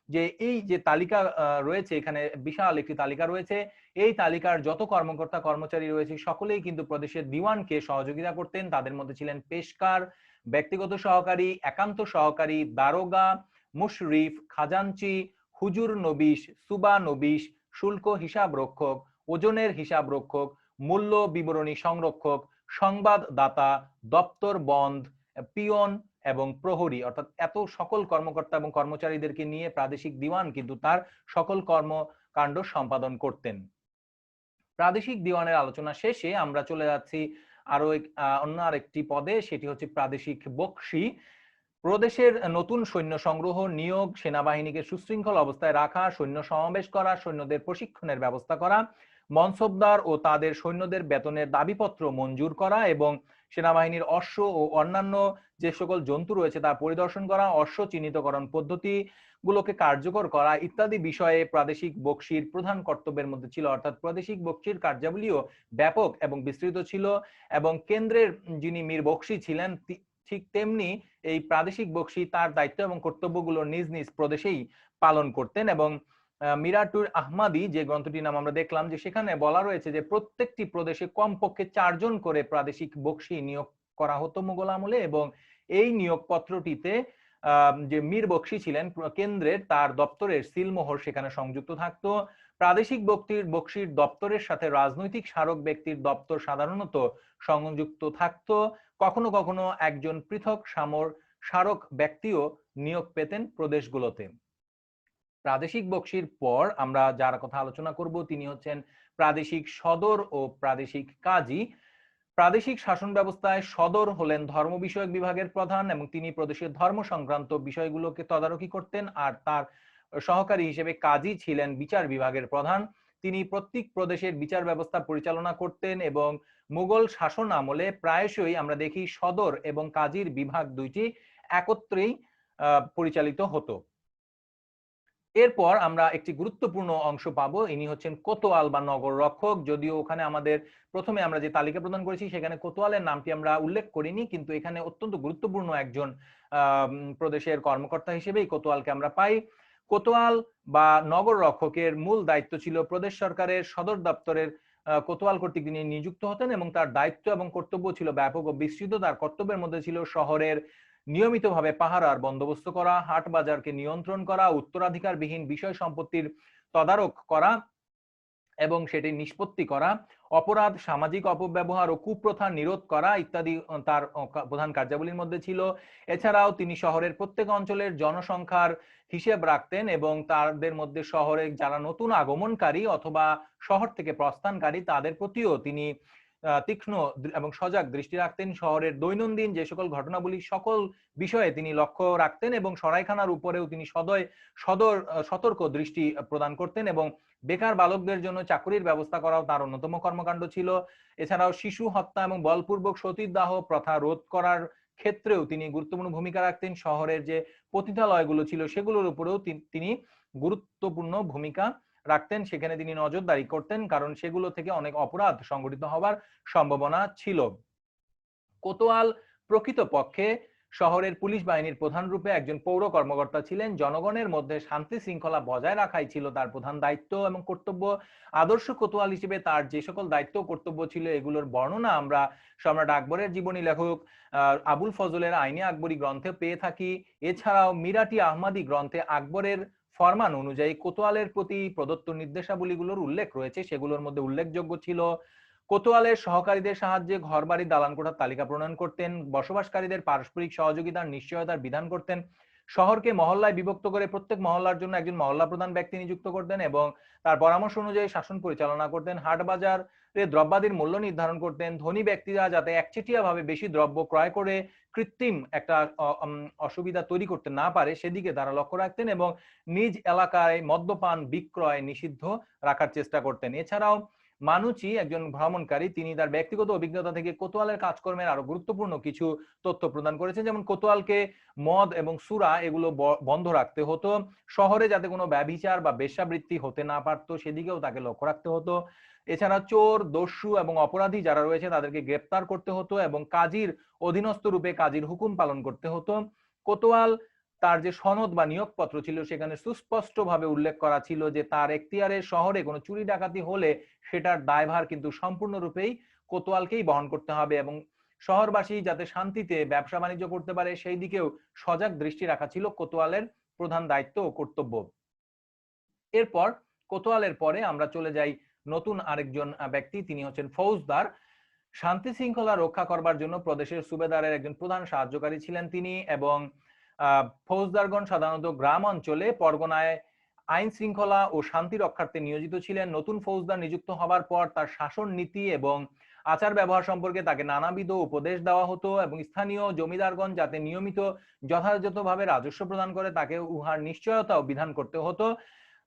যে এই যে তালিকা রয়েছে, এখানে বিশাল একটি তালিকা রয়েছে। এই তালিকার যত কর্মকর্তা কর্মচারী রয়েছে সকলেই কিন্তু প্রদেশের দিওয়ানকে সহযোগিতা করতেন। তাদের মধ্যে ছিলেন পেশকার, ব্যক্তিগত সহকারী, একান্ত সহকারী, দারোগা, মুশরিফ, খাজাঞ্চি, হুজুর নবিশ, সুবা নবিশ, শুল্ক হিসাব রক্ষক, ওজনের হিসাব রক্ষক, মূল্য বিবরণী সংরক্ষক, সংবাদদাতা, দপ্তর বন্ধ, পিয়ন এবং প্রহরী, অর্থাৎ এত সকল কর্মকর্তা এবং কর্মচারীদেরকে নিয়ে প্রাদেশিক দিওয়ান কিন্তু তার সকল কর্মকাণ্ড সম্পাদন করতেন। প্রাদেশিক দিওয়ানের আলোচনা শেষে আমরা চলে যাচ্ছি আরো অন্য আরেকটি পদে, সেটি হচ্ছে প্রাদেশিক বক্সী। প্রদেশের নতুন সৈন্য সংগ্রহ, নিয়োগ, সেনাবাহিনীকে সুশৃঙ্খল অবস্থায় রাখা, সৈন্য সমাবেশ করা, সৈন্যদের প্রশিক্ষণের ব্যবস্থা করা, মনসবদার ও তাদের সৈন্যদের বেতনের দাবিপত্র মঞ্জুর করা এবং সেনাবাহিনীর অশ্ব ও অন্যান্য যে সকল জন্তু রয়েছে তা পরিদর্শন করা, অশ্ব চিহ্নিতকরণ পদ্ধতি গুলোকে কার্যকর করা ইত্যাদি বিষয়ে প্রাদেশিক বক্সির প্রধান কর্তব্যের মধ্যে ছিল। অর্থাৎ প্রাদেশিক বক্সির কার্যাবলীও ব্যাপক এবং বিস্তৃত ছিল এবং কেন্দ্রের যিনি মীর বক্সি ছিলেন ঠিক তেমনি এই প্রাদেশিক বক্সি তার দায়িত্ব এবং কর্তব্যগুলো নিজ নিজ প্রদেশেই পালন করতেন। এবং মিরাটুর আহমাদি যে গ্রন্থটির নাম আমরা দেখলাম, যে সেখানে বলা রয়েছে যে প্রত্যেকটি প্রদেশে কমপক্ষে 4 জন করে প্রাদেশিক বক্সি নিয়োগ করা হতো মুঘল আমলে, এবং এই নিয়োগপত্রটিতে যে মীর বক্সি ছিলেন কেন্দ্রের, তার দপ্তরের সিলমোহর সেখানে সংযুক্ত থাকতো। প্রাদেশিক বক্সির দপ্তরের সাথে রাজনৈতিক স্মারক ব্যক্তির দপ্তর সাধারণত সংযুক্ত থাকতো। কখনো কখনো একজন পৃথক স্মারক ব্যক্তিও নিয়োগ পেতেন প্রদেশগুলোতে। প্রাদেশিক বক্সির পর আমরা যার কথা আলোচনা করব তিনি হচ্ছেন প্রাদেশিক সদর ও প্রাদেশিক কাজী। প্রাদেশিক শাসন ব্যবস্থায় সদর হলেন ধর্ম বিষয়ক বিভাগের প্রধান এবং তিনি প্রদেশের ধর্ম সংক্রান্ত বিষয়গুলোকে তদারকি করতেন, আর তার সহকারী হিসেবে কাজী ছিলেন বিচার বিভাগের প্রধান। তিনি প্রত্যেক প্রদেশের বিচার ব্যবস্থা পরিচালনা করতেন এবং মুঘল শাসন আমলে প্রায়শই আমরা দেখি সদর এবং কাজীর বিভাগ দুইটি একত্রেই পরিচালিত হতো। এরপর আমরা একটি গুরুত্বপূর্ণ অংশ পাবো, ইনি হচ্ছেন কোতোয়াল বা নগর রক্ষক। যদিও ওখানে আমাদের প্রথমে আমরা যে তালিকা প্রদান করেছি সেখানে কোতোয়ালের নামটি আমরা উল্লেখ করিনি, কিন্তু এখানে অত্যন্ত গুরুত্বপূর্ণ একজন প্রদেশের কর্মকর্তা হিসেবে এই কোতোয়ালকে আমরা পাই। কোতোয়াল বা নগর রক্ষকের মূল দায়িত্ব ছিল প্রদেশ সরকারের সদর দপ্তরের কোতোয়াল কর্তৃক তিনি নিযুক্ত হতেন এবং তার দায়িত্ব এবং কর্তব্য ছিল ব্যাপক ও বিস্তৃত। তার কর্তব্যের মধ্যে ছিল শহরের নিয়মিতভাবে পাহারার বন্দোবস্ত করা, হাট বাজারকে নিয়ন্ত্রণ করা, উত্তরাধিকারবিহীন বিষয় সম্পত্তির তদারক করা এবং সেটি নিষ্পত্তি করা, অপরাধ, সামাজিক অপব্যবহার ও কুপ্রথা নিরোধ করা ইত্যাদি তার প্রধান কার্যাবলীর মধ্যে ছিল। এছাড়াও তিনি শহরের প্রত্যেক অঞ্চলের জনসংখ্যার হিসেব রাখতেন এবং তাদের মধ্যে শহরে যারা নতুন আগমনকারী অথবা শহর থেকে প্রস্থানকারী তাদের প্রতিও তিনি তীক্ষ্ণ এবং সজাগ দৃষ্টি রাখতেন। শহরের দৈনন্দিন যে সকল ঘটনাবলী সকল বিষয়ে তিনি লক্ষ্য রাখতেন এবং সরাইখানার উপরেও তিনি সতর্ক দৃষ্টি প্রদান করতেন এবং বেকার বালকদের জন্য চাকরির ব্যবস্থা করাও তার অন্যতম কর্মকাণ্ড ছিল। এছাড়াও শিশু হত্যা এবং বলপূর্বক সতীদাহ প্রথা রোধ করার ক্ষেত্রেও তিনি গুরুত্বপূর্ণ ভূমিকা রাখতেন। শহরের যে পতিতালয়গুলো ছিল সেগুলোর উপরেও তিনি গুরুত্বপূর্ণ ভূমিকা রাখতেন, সেখানে তিনি নজরদারি করতেন কারণ সেগুলো থেকে অনেক অপরাধ সংঘটিত হওয়ার সম্ভাবনা ছিল। কোতোয়াল প্রকৃতপক্ষে শহরের পুলিশ বাহিনীর প্রধান রূপে একজন পৌর কর্মকর্তা ছিলেন। জনগণের মধ্যে শান্তি শৃঙ্খলা বজায় রাখাই ছিল তার প্রধান দায়িত্ব এবং কর্তব্য। আদর্শ কোতোয়াল হিসেবে তার যে সকল দায়িত্ব কর্তব্য ছিল এগুলোর বর্ণনা আমরা সম্রাট আকবরের জীবনী লেখক আবুল ফজলের আইনে আকবরী গ্রন্থে পেয়ে থাকি। এছাড়াও মিরাটি আহমাদি গ্রন্থে আকবরের ফরমান অনুযায়ী কোতোয়ালের প্রতি প্রদত্ত নির্দেশাবলীগুলোর উল্লেখ রয়েছে। সেগুলোর মধ্যে উল্লেখযোগ্য ছিল কোতোয়ালের সহকারীদের সাহায্যে ঘরবাড়ি দালান কোঠার তালিকা প্রণয়ন করতেন, বসবাসকারীদের পারস্পরিক সহযোগিতার নিশ্চয়তার বিধান করতেন, শহরকে মহল্লায় বিভক্ত করে প্রত্যেক মহল্লার জন্য একজন মহল্লা প্রধান ব্যক্তি নিযুক্ত করতেন এবং তার পরামর্শ অনুযায়ী শাসন পরিচালনা করতেন। হাট বাজারে দ্রব্যাদির মূল্য নির্ধারণ করতেন। ধনী ব্যক্তিরা যাতে একচেটিয়া ভাবে বেশি দ্রব্য ক্রয় করে কৃত্রিম একটা অসুবিধা তৈরি করতে না পারে সেদিকে তারা লক্ষ্য রাখতেন এবং নিজ এলাকায় মদ্যপান বিক্রয় নিষিদ্ধ রাখার চেষ্টা করতেন। এছাড়াও মানুচি একজন ভ্রমণকারী, তিনি তার ব্যক্তিগত অভিজ্ঞতা থেকে কোতোয়ালের কাজকর্মের আরো গুরুত্বপূর্ণ কিছু তথ্য প্রদান করেছেন, যেমন কোতোয়ালকে মদ এবং সুরা এগুলো বন্ধ রাখতে হতো, শহরে যাতে কোনো ব্যভিচার বা বেশ্যাবৃত্তি হতে না পারতো সেদিকেও তাকে লক্ষ্য রাখতে হতো। এছাড়া চোর, দস্যু এবং অপরাধী যারা রয়েছে তাদেরকে গ্রেপ্তার করতে হতো এবং কাজীর অধীনস্থ রূপে কাজীর হুকুম পালন করতে হতো। কোতোয়াল তার যে সনদ বা নিয়োগপত্র ছিল সেখানে সুস্পষ্টভাবে উল্লেখ করা ছিল যে তার এখতিয়ারে শহরে কোনো চুরি ডাকাতি হলে সেটার দায়ভার কিন্তু সম্পূর্ণরূপেই কোতোয়ালকেই বহন করতে হবে এবং শহরবাসী যাতে শান্তিতে ব্যবসা বাণিজ্য করতে পারে সেই দিকেও সজাগ দৃষ্টি রাখা ছিল কোতোয়ালের প্রধান দায়িত্ব ও কর্তব্য। এরপর কোতোয়ালের পরে আমরা চলে যাই নতুন আরেকজন ব্যক্তি, তিনি হচ্ছেন ফৌজদার। শান্তি শৃঙ্খলা রক্ষা করবার জন্য প্রদেশের সুবেদারের একজন প্রধান সাহায্যকারী ছিলেন তিনি, এবং ফৌজদারগণ সাধারণত গ্রাম অঞ্চলে পরগনায় আইন শৃঙ্খলা ও শান্তি রক্ষার্থে নিয়োজিত ছিলেন। নতুন ফৌজদার নিযুক্ত হবার পর তার শাসন নীতি এবং আচার ব্যবহার সম্পর্কে তাকে নানাবিধ উপদেশ দেওয়া হতো, এবং স্থানীয় জমিদারগণ যাতে নিয়মিত যথাযথভাবে রাজস্ব প্রদান করে তাকে উহার নিশ্চয়তাও বিধান করতে হতো।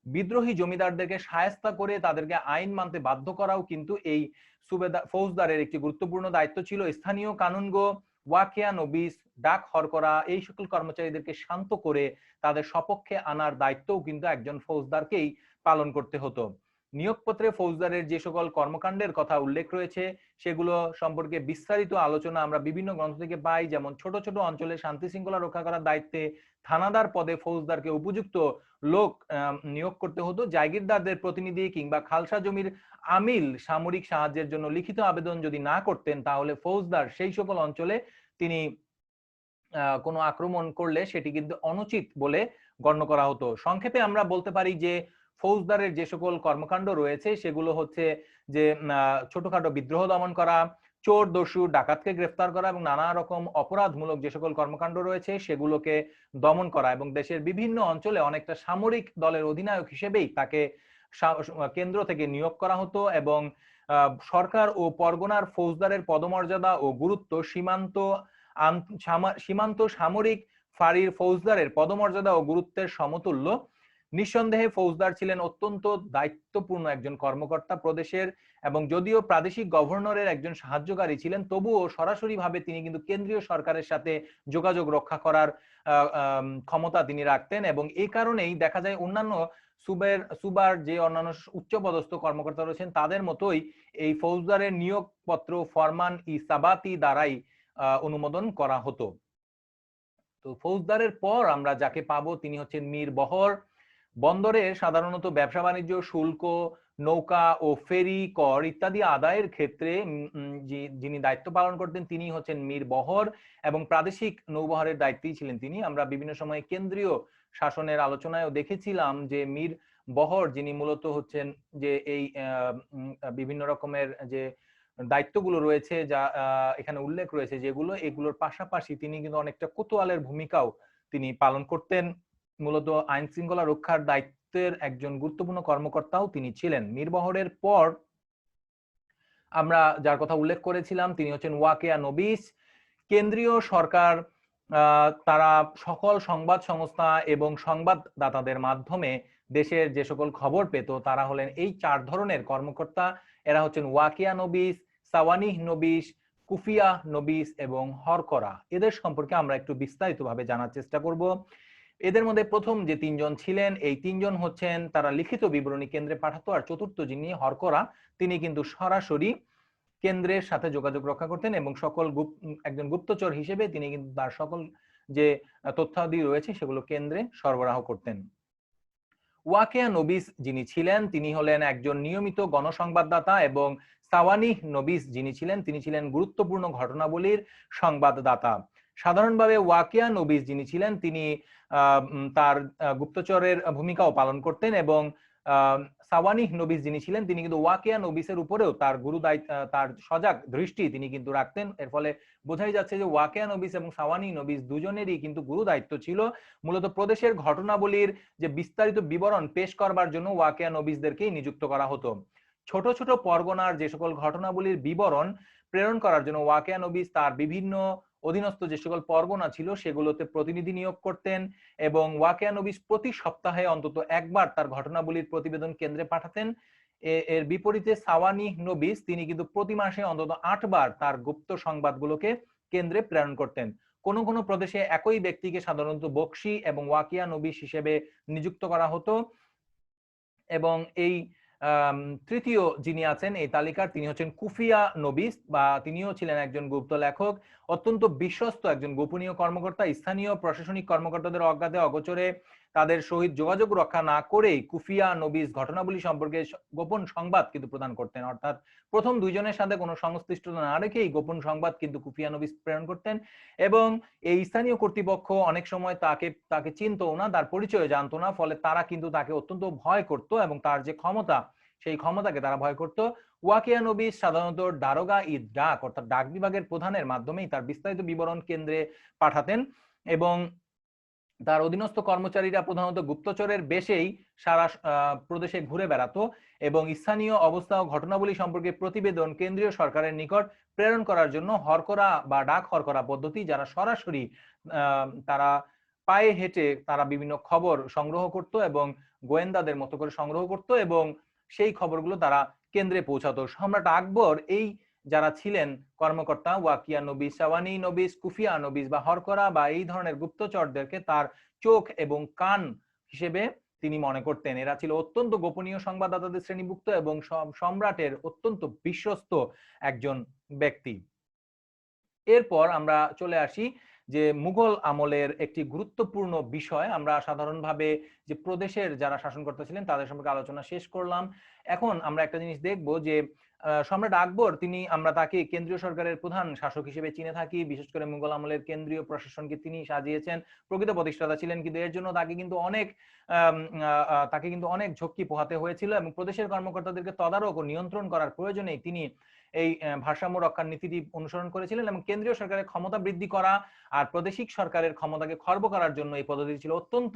বিদ্রোহী জমিদারদেরকে শায়েস্তা করে তাদেরকে আইন মানতে বাধ্য করাও কিন্তু এই ফৌজদারের একটি গুরুত্বপূর্ণ দায়িত্ব ছিল। স্থানীয় কানুনগো, ওয়াকিয়া নবিস, ডাক হরকরা এই সকল কর্মচারীদেরকে শান্ত করে তাদের সপক্ষে আনার দায়িত্বও কিন্তু একজন ফৌজদারকেই পালন করতে হতো। নিয়োগপত্রে ফৌজদারের যে সকল কর্মকাণ্ডের কথা উল্লেখ রয়েছে সেগুলো সম্পর্কে বিস্তারিত আলোচনা আমরা বিভিন্ন গ্রন্থ থেকে পাই। যেমন ছোট ছোট অঞ্চলে শান্তি শৃঙ্খলা রক্ষা করার দায়িত্বে থানাদার পদে ফৌজদারকে উপযুক্ত লোক নিয়োগ করতে হতো। জাগিরদারদের প্রতিনিধি কিংবা খালসা জমির আমিল সামরিক সাহায্যের জন্য লিখিত আবেদন যদি না করতেন তাহলে ফৌজদার সেই সকল অঞ্চলে তিনি কোনো আক্রমণ করলে সেটি কিন্তু অনুচিত বলে গণ্য করা হতো। সংক্ষেপে আমরা বলতে পারি যে ফৌজদারের যে সকল কর্মকাণ্ড রয়েছে সেগুলো হচ্ছে যে ছোটখাটো বিদ্রোহ দমন করা, চোর দস্যু ডাকাতকে গ্রেফতার করা এবং নানা রকম অপরাধমূলক যে সকল কর্মকাণ্ড রয়েছে সেগুলোকে দমন করা, এবং দেশের বিভিন্ন অঞ্চলে অনেকটা সামরিক দলের অধিনায়ক হিসেবেই তাকে কেন্দ্র থেকে নিয়োগ করা হতো। এবং সরকার ও পরগনার ফৌজদারের পদমর্যাদা ও গুরুত্ব সীমান্ত সামরিক ফাঁড়ির ফৌজদারের পদমর্যাদা ও গুরুত্বের সমতুল্য। নিঃসন্দেহে ফৌজদার ছিলেন অত্যন্ত দায়িত্বপূর্ণ একজন কর্মকর্তা প্রদেশের, এবং যদিও প্রাদেশিক গভর্নরের একজন সাহায্যকারী ছিলেন তবুও সরাসরিভাবে তিনি কিন্তু কেন্দ্রীয় সরকারের সাথে যোগাযোগ রক্ষা করার ক্ষমতা তিনি রাখতেন। এবং এই কারণেই দেখা যায় অন্যান্য সুবার যে অন্যান্য উচ্চপদস্থ কর্মকর্তা রয়েছেন তাদের মতোই এই ফৌজদারের নিয়োগপত্র ফরমান ই সাবাতি দ্বারাই অনুমোদন করা হতো। তো ফৌজদারের পর আমরা যাকে পাবো তিনি হচ্ছেন মীর বহর। বন্দরে সাধারণত ব্যবসা বাণিজ্য, শুল্ক, নৌকা ও ফেরি কর ইত্যাদি আদায়ের ক্ষেত্রে যিনি দায়িত্ব পালন করতেন তিনি হচ্ছেন মীর বহর, এবং প্রাদেশিক নৌবহরের দায়িত্বেই ছিলেন তিনি। আমরা বিভিন্ন সময় কেন্দ্রীয় শাসনের আলোচনায়ও দেখেছিলাম যে মীর বহর যিনি মূলত হচ্ছেন যে এই বিভিন্ন রকমের যে দায়িত্বগুলো রয়েছে যা এখানে উল্লেখ রয়েছে যেগুলো, এগুলোর পাশাপাশি তিনি কিন্তু অনেকটা কোতোয়ালের ভূমিকাও তিনি পালন করতেন। মূলত আইন শৃঙ্খলা রক্ষার দায়িত্বের একজন গুরুত্বপূর্ণ কর্মকর্তাও তিনি ছিলেন। মীর বহরের পর আমরা যার কথা উল্লেখ করেছিলাম তিনি হচ্ছেন ওয়াকিয়া নবিস। কেন্দ্রীয় সরকার তারা সকল সংবাদ সংস্থা এবং সংবাদদাতাদের মাধ্যমে দেশের যে সকল খবর পেত তারা হলেন এই চার ধরনের কর্মকর্তা। এরা হচ্ছেন ওয়াকিয়া নবিস, সাওয়ানিহ নবিস, কুফিয়া নবিস এবং হরকরা। এদের সম্পর্কে আমরা একটু বিস্তারিতভাবে জানার চেষ্টা করব। এদের মধ্যে প্রথম যে তিনজন ছিলেন এই তিনজন হচ্ছেন তারা লিখিত বিবরণী কেন্দ্রে পাঠাতো, আর চতুর্থ যিনি হরকরা তিনি কিন্তু সরাসরি কেন্দ্রের সাথে যোগাযোগ রক্ষা করতেন এবং সকল একজন গুপ্তচর হিসেবে তিনি কিন্তু তার সকল যে তথ্যাদি রয়েছে সেগুলো কেন্দ্রে সরবরাহ করতেন। ওয়াকিয়া নবিস যিনি ছিলেন তিনি হলেন একজন নিয়মিত গণসংবাদদাতা, এবং সাওয়ানিহ নবিস যিনি ছিলেন তিনি ছিলেন গুরুত্বপূর্ণ ঘটনাবলীর সংবাদদাতা। সাধারণভাবে ওয়াকিয়া নবিস যিনি ছিলেন তিনি তার গুপ্তচরের ভূমিকাও পালন করতেন, এবং সাওয়ানিহ নবিস যিনি ছিলেন তিনি কিন্তু ওয়াকিয়া নবিসের উপরেও তার তার সজাগ দৃষ্টি তিনি কিন্তু রাখতেন। এর ফলে বোঝাই যাচ্ছে যে ওয়াকিয়া নবিস এবং সাওয়ানিহ নবিস দুজনেরই কিন্তু গুরু দায়িত্ব ছিল মূলত প্রদেশের ঘটনাবলীর যে বিস্তারিত বিবরণ পেশ করবার জন্য ওয়াকিয়া নবিসদেরকেই নিযুক্ত করা হতো। ছোট ছোট পরগনার যে সকল ঘটনাবলীর বিবরণ প্রেরণ করার জন্য ওয়াকিয়া নবিস তার বিভিন্ন অধীনস্থ যে সকল পরগনা ছিল সেগুলোতে প্রতিনিধি নিয়োগ করতেন, এবং ওয়াকিয়া নবিস প্রতি সপ্তাহে অন্তত একবার তার ঘটনাবলীর প্রতিবেদন কেন্দ্রে পাঠাতেন। এর বিপরীতে সাওয়ানিহ নবিস তিনি কিন্তু প্রতি মাসে অন্তত 8 বার তার গুপ্ত সংবাদগুলোকে কেন্দ্রে প্রেরণ করতেন। কোন কোন প্রদেশে একই ব্যক্তিকে সাধারণত বকশি এবং ওয়াকিয়া নবিস হিসেবে নিযুক্ত করা হতো। এবং এই তৃতীয় যিনি আছেন এই তালিকার তিনি হচ্ছেন কুফিয়া নবিস, বা তিনিও ছিলেন একজন গুপ্ত লেখক, অত্যন্ত বিশ্বস্ত একজন গোপনীয় কর্মকর্তা। স্থানীয় প্রশাসনিক কর্মকর্তাদের অজ্ঞাতে অগোচরে তাদের সহিত যোগাযোগ রক্ষা না করেই কুফিয়া নবিস ঘটনাবলী সম্পর্কে গোপন সংবাদ কিন্তু প্রদান করতেন। অর্থাৎ প্রথম দুইজনের সাথে কোনো সংশ্লিষ্টতা না রেখেই গোপন সংবাদ কিন্তু কুফিয়া নবিস প্রেরণ করতেন, এবং এই স্থানীয় কর্তৃপক্ষ অনেক সময় তাকে চিনতো না, তার পরিচয় জানতো না, ফলে তারা কিন্তু তাকে অত্যন্ত ভয় করত এবং তার যে ক্ষমতা সেই ক্ষমতাকে তারা ভয় করত। ওয়াকিয়া নবিস সাধারণত দারোগা ডাক অর্থাৎ ডাক বিভাগের প্রধানের মাধ্যমেই তার বিস্তারিত বিবরণ কেন্দ্রে পাঠাতেন, এবং তার অধীনস্থ কর্মচারীরা প্রধানত গুপ্তচরের বেশেই সারা প্রদেশে ঘুরে বেড়াতো এবং স্থানীয় অবস্থা ও ঘটনাবলী সম্পর্কে প্রতিবেদন কেন্দ্রীয় সরকারের নিকট প্রেরণ করার জন্য হরকরা বা ডাক হরকরা পদ্ধতি, যারা সরাসরি তারা পায়ে হেঁটে তারা বিভিন্ন খবর সংগ্রহ করত এবং গোয়েন্দাদের মতো করে সংগ্রহ করত এবং সেই খবরগুলো তারা কেন্দ্রে পৌঁছাতো। সম্রাট আকবর এই যারা ছিলেন কর্মকর্তা, ওয়াকিয়া নবিস, সাওয়ানি নবিস, কুফিয়া নবিস বা হরকরা বা এই ধরনের গুপ্তচরদেরকে তার চোখ এবং কান হিসেবে তিনি মনে করতেন। এরা ছিল অত্যন্ত গোপনীয় সংবাদদাতাদের শ্রেণীভুক্ত এবং সম্রাটের অত্যন্ত বিশ্বস্ত একজন ব্যক্তি। এরপর আমরা চলে আসি যে মুঘল আমলের একটি গুরুত্বপূর্ণ বিষয়। আমরা সাধারণভাবে যে প্রদেশের যারা শাসনকর্তা ছিলেন তাদের সম্পর্কে আলোচনা শেষ করলাম। এখন আমরা একটা জিনিস দেখব যে সম্রাট আকবর আমরা তাকে কেন্দ্রীয় সরকারের প্রধান শাসক হিসেবে চিনে থাকি। বিশেষ করে মুঘল আমলের কেন্দ্রীয় প্রশাসনকে তিনি সাজিয়েছেন, প্রকৃত প্রতিষ্ঠাতা ছিলেন, কিন্তু এর জন্য তাকে কিন্তু অনেক ঝক্কি পোহাতে হয়েছিল এবং প্রদেশের কর্মকর্তাদেরকে তদারক ও নিয়ন্ত্রণ করার প্রয়োজনেই তিনি এই ভারসাম্য রক্ষার নীতিটি অনুসরণ করেছিলেন এবং কেন্দ্রীয় সরকারের ক্ষমতা বৃদ্ধি করা আর প্রাদেশিক সরকারের ক্ষমতাকে খর্ব করার জন্য এই পদ্ধতি ছিল অত্যন্ত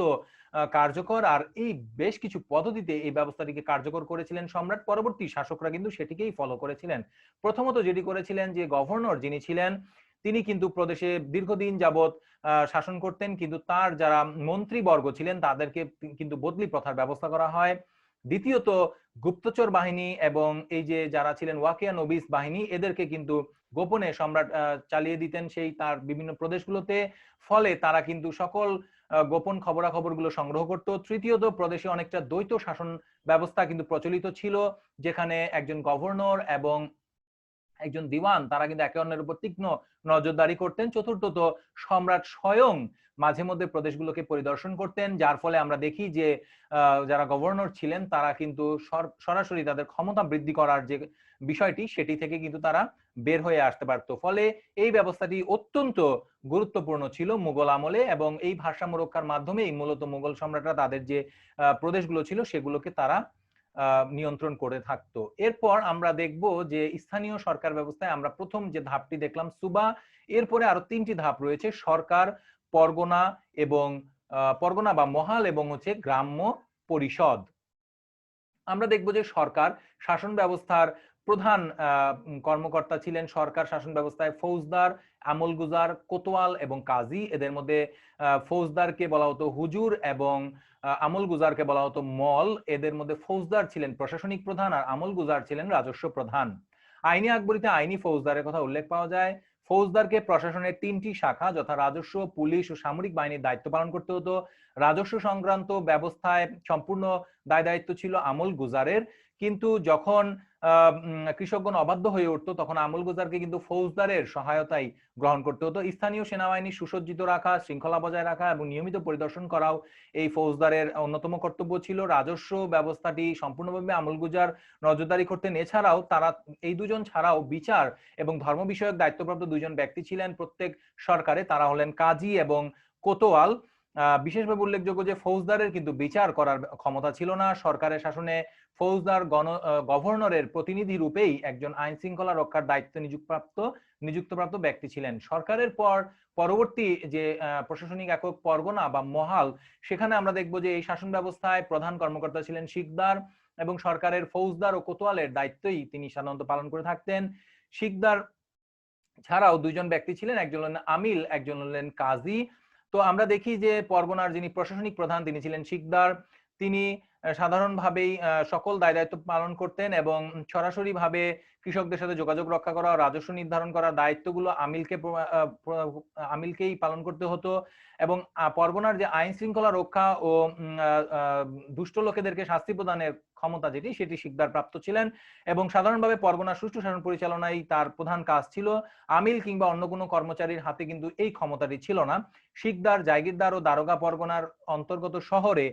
কার্যকর। আর এই বেশ কিছু পদ্ধতিতে এই ব্যবস্থাটিকে কার্যকর করেছিলেন সম্রাট। পরবর্তী শাসকরা কিন্তু সেটিকেই ফলো করেছিলেন। প্রথমত যেটি করেছিলেন যে গভর্নর যিনি ছিলেন তিনি কিন্তু প্রদেশে দীর্ঘদিন যাবৎ শাসন করতেন, কিন্তু তার যারা মন্ত্রীবর্গ ছিলেন তাদেরকে কিন্তু বদলি প্রথার ব্যবস্থা করা হয়। দ্বিতীয়ত গুপ্তচর বাহিনী এবং এই যে যারা ছিলেন ওয়াকিয়া নবিস বাহিনী এদেরকে কিন্তু গোপনে সম্রাট চালিয়ে দিতেন সেই তার বিভিন্ন প্রদেশগুলোতে, ফলে তারা কিন্তু সকল গোপন খবরাখবরগুলো সংগ্রহ করত। তৃতীয়ত প্রদেশে অনেকটা দ্বৈত শাসন ব্যবস্থা কিন্তু প্রচলিত ছিল, যেখানে একজন গভর্নর এবং একজন দিওয়ান তারা কিন্তু একে অন্যের উপর তীক্ষ্ণ নজরদারি করতেন। চতুর্থত সম্রাট স্বয়ং মাঝে মধ্যে প্রদেশগুলোকে পরিদর্শন করতেন, যার ফলে আমরা দেখি যে যারা গভর্নর ছিলেন তারা কিন্তু সরাসরি তাদের ক্ষমতা বৃদ্ধি করার যে বিষয়টি সেটি থেকে কিন্তু তারা বের হয়ে আসতে পারত। ফলে এই ব্যবস্থাটি অত্যন্ত গুরুত্বপূর্ণ ছিল মুঘল আমলে এবং এই ভারসাম্য রক্ষার মাধ্যমেই মূলত মুঘল সম্রাটরা তাদের যে প্রদেশগুলো ছিল সেগুলোকে তারা নিয়ন্ত্রণ করে থাকতো। এরপর আমরা দেখব যে স্থানীয় সরকার ব্যবস্থায় আমরা প্রথম যে ধাপটি দেখলাম সুবা, এরপরে আরো তিনটি ধাপ রয়েছে: সরকার, পরগনা এবং পরগনা বা মহাল এবং গ্রাম্য পরিষদ। আমরা দেখব যে সরকার শাসন ব্যবস্থার প্রধান কর্মকর্তা ছিলেন সরকার শাসন ব্যবস্থায় ফৌজদার, আমলগুজার, কোতোয়াল এবং কাজী। এদের মধ্যে ফৌজদারকে বলা হতো হুজুর এবং আমলগুজারকে বলা হতো মল। এদের মধ্যে ফৌজদার ছিলেন প্রশাসনিক প্রধান আর আমলগুজার ছিলেন রাজস্ব প্রধান। আইনে আকবরীতে আইনি ফৌজদারের কথা উল্লেখ পাওয়া যায়। ফৌজদারকে প্রশাসনের তিনটি শাখা যথা রাজস্ব, পুলিশ ও সামরিক বাহিনীর দায়িত্ব পালন করতে হতো। রাজস্ব সংক্রান্ত ব্যবস্থায় সম্পূর্ণ দায় দায়িত্ব ছিল আমল গুজারের, কিন্তু যখন কৃষকগণ অবাধ্য হয়ে উঠতো তখন আমল গুজারকে কিন্তু ফৌজদারের সহায়তাই গ্রহণ করতে হতো। স্থানীয় সেনাবাহিনী সুসজ্জিত রাখা, শৃঙ্খলা বজায় রাখা এবং নিয়মিত পরিদর্শন করাও এই ফৌজদারের অন্যতম কর্তব্য ছিল। রাজস্ব ব্যবস্থাটি সম্পূর্ণভাবে আমল গুজার নজরদারি করতেন। এছাড়াও তারা এই দুজন ছাড়াও বিচার এবং ধর্ম বিষয়ক দায়িত্বপ্রাপ্ত দুজন ব্যক্তি ছিলেন প্রত্যেক সরকারে, তারা হলেন কাজী এবং কোতোয়াল। বিশেষভাবে উল্লেখযোগ্য যে ফৌজদারের কিন্তু বিচার করার ক্ষমতা ছিল না। সরকারের শাসনে ফৌজদার গভর্নরের প্রতিনিধি রূপেই একজন আইন শৃঙ্খলা রক্ষার দায়িত্ব নিযুক্তপ্রাপ্ত ব্যক্তি ছিলেন। সরকারের পরবর্তী যে প্রশাসনিক একক পরগনা বা মহাল, সেখানে আমরা দেখব যে এই শাসন ব্যবস্থায় প্রধান কর্মকর্তা ছিলেন শিকদার এবং সরকারের ফৌজদার ও কোতোয়ালের দায়িত্বই তিনি সাধারণত পালন করে থাকতেন। শিকদার ছাড়াও দুইজন ব্যক্তি ছিলেন, একজন হলেন আমিল, একজন হলেন কাজী। তো আমরা দেখি যে পরগনার যিনি প্রশাসনিক প্রধান তিনি ছিলেন শিকদার। তিনি সাধারণভাবেই সকল দায় দায়িত্ব পালন করতেন এবং সরাসরিভাবে কৃষকদের সাথে যোগাযোগ রক্ষা করা, রাজস্ব নির্ধারণ করা দায়িত্বগুলো আমিলকেই পালন করতে হতো এবং পরগনার যে আইন শৃঙ্খলা রক্ষা ও দুষ্ট লোকেদেরকে শাস্তি প্রদানের ক্ষমতা সেটি শিকদার প্রাপ্ত ছিলেন এবং সাধারণভাবে পরগনার সুষ্ঠু শাসন পরিচালনাই তার প্রধান কাজ ছিল। আমিল কিংবা অন্য কোনো কর্মচারীর হাতে কিন্তু এই ক্ষমতাটি ছিল না। শিকদার, জাগিরদার ও দারোগা পরগনার অন্তর্গত শহরে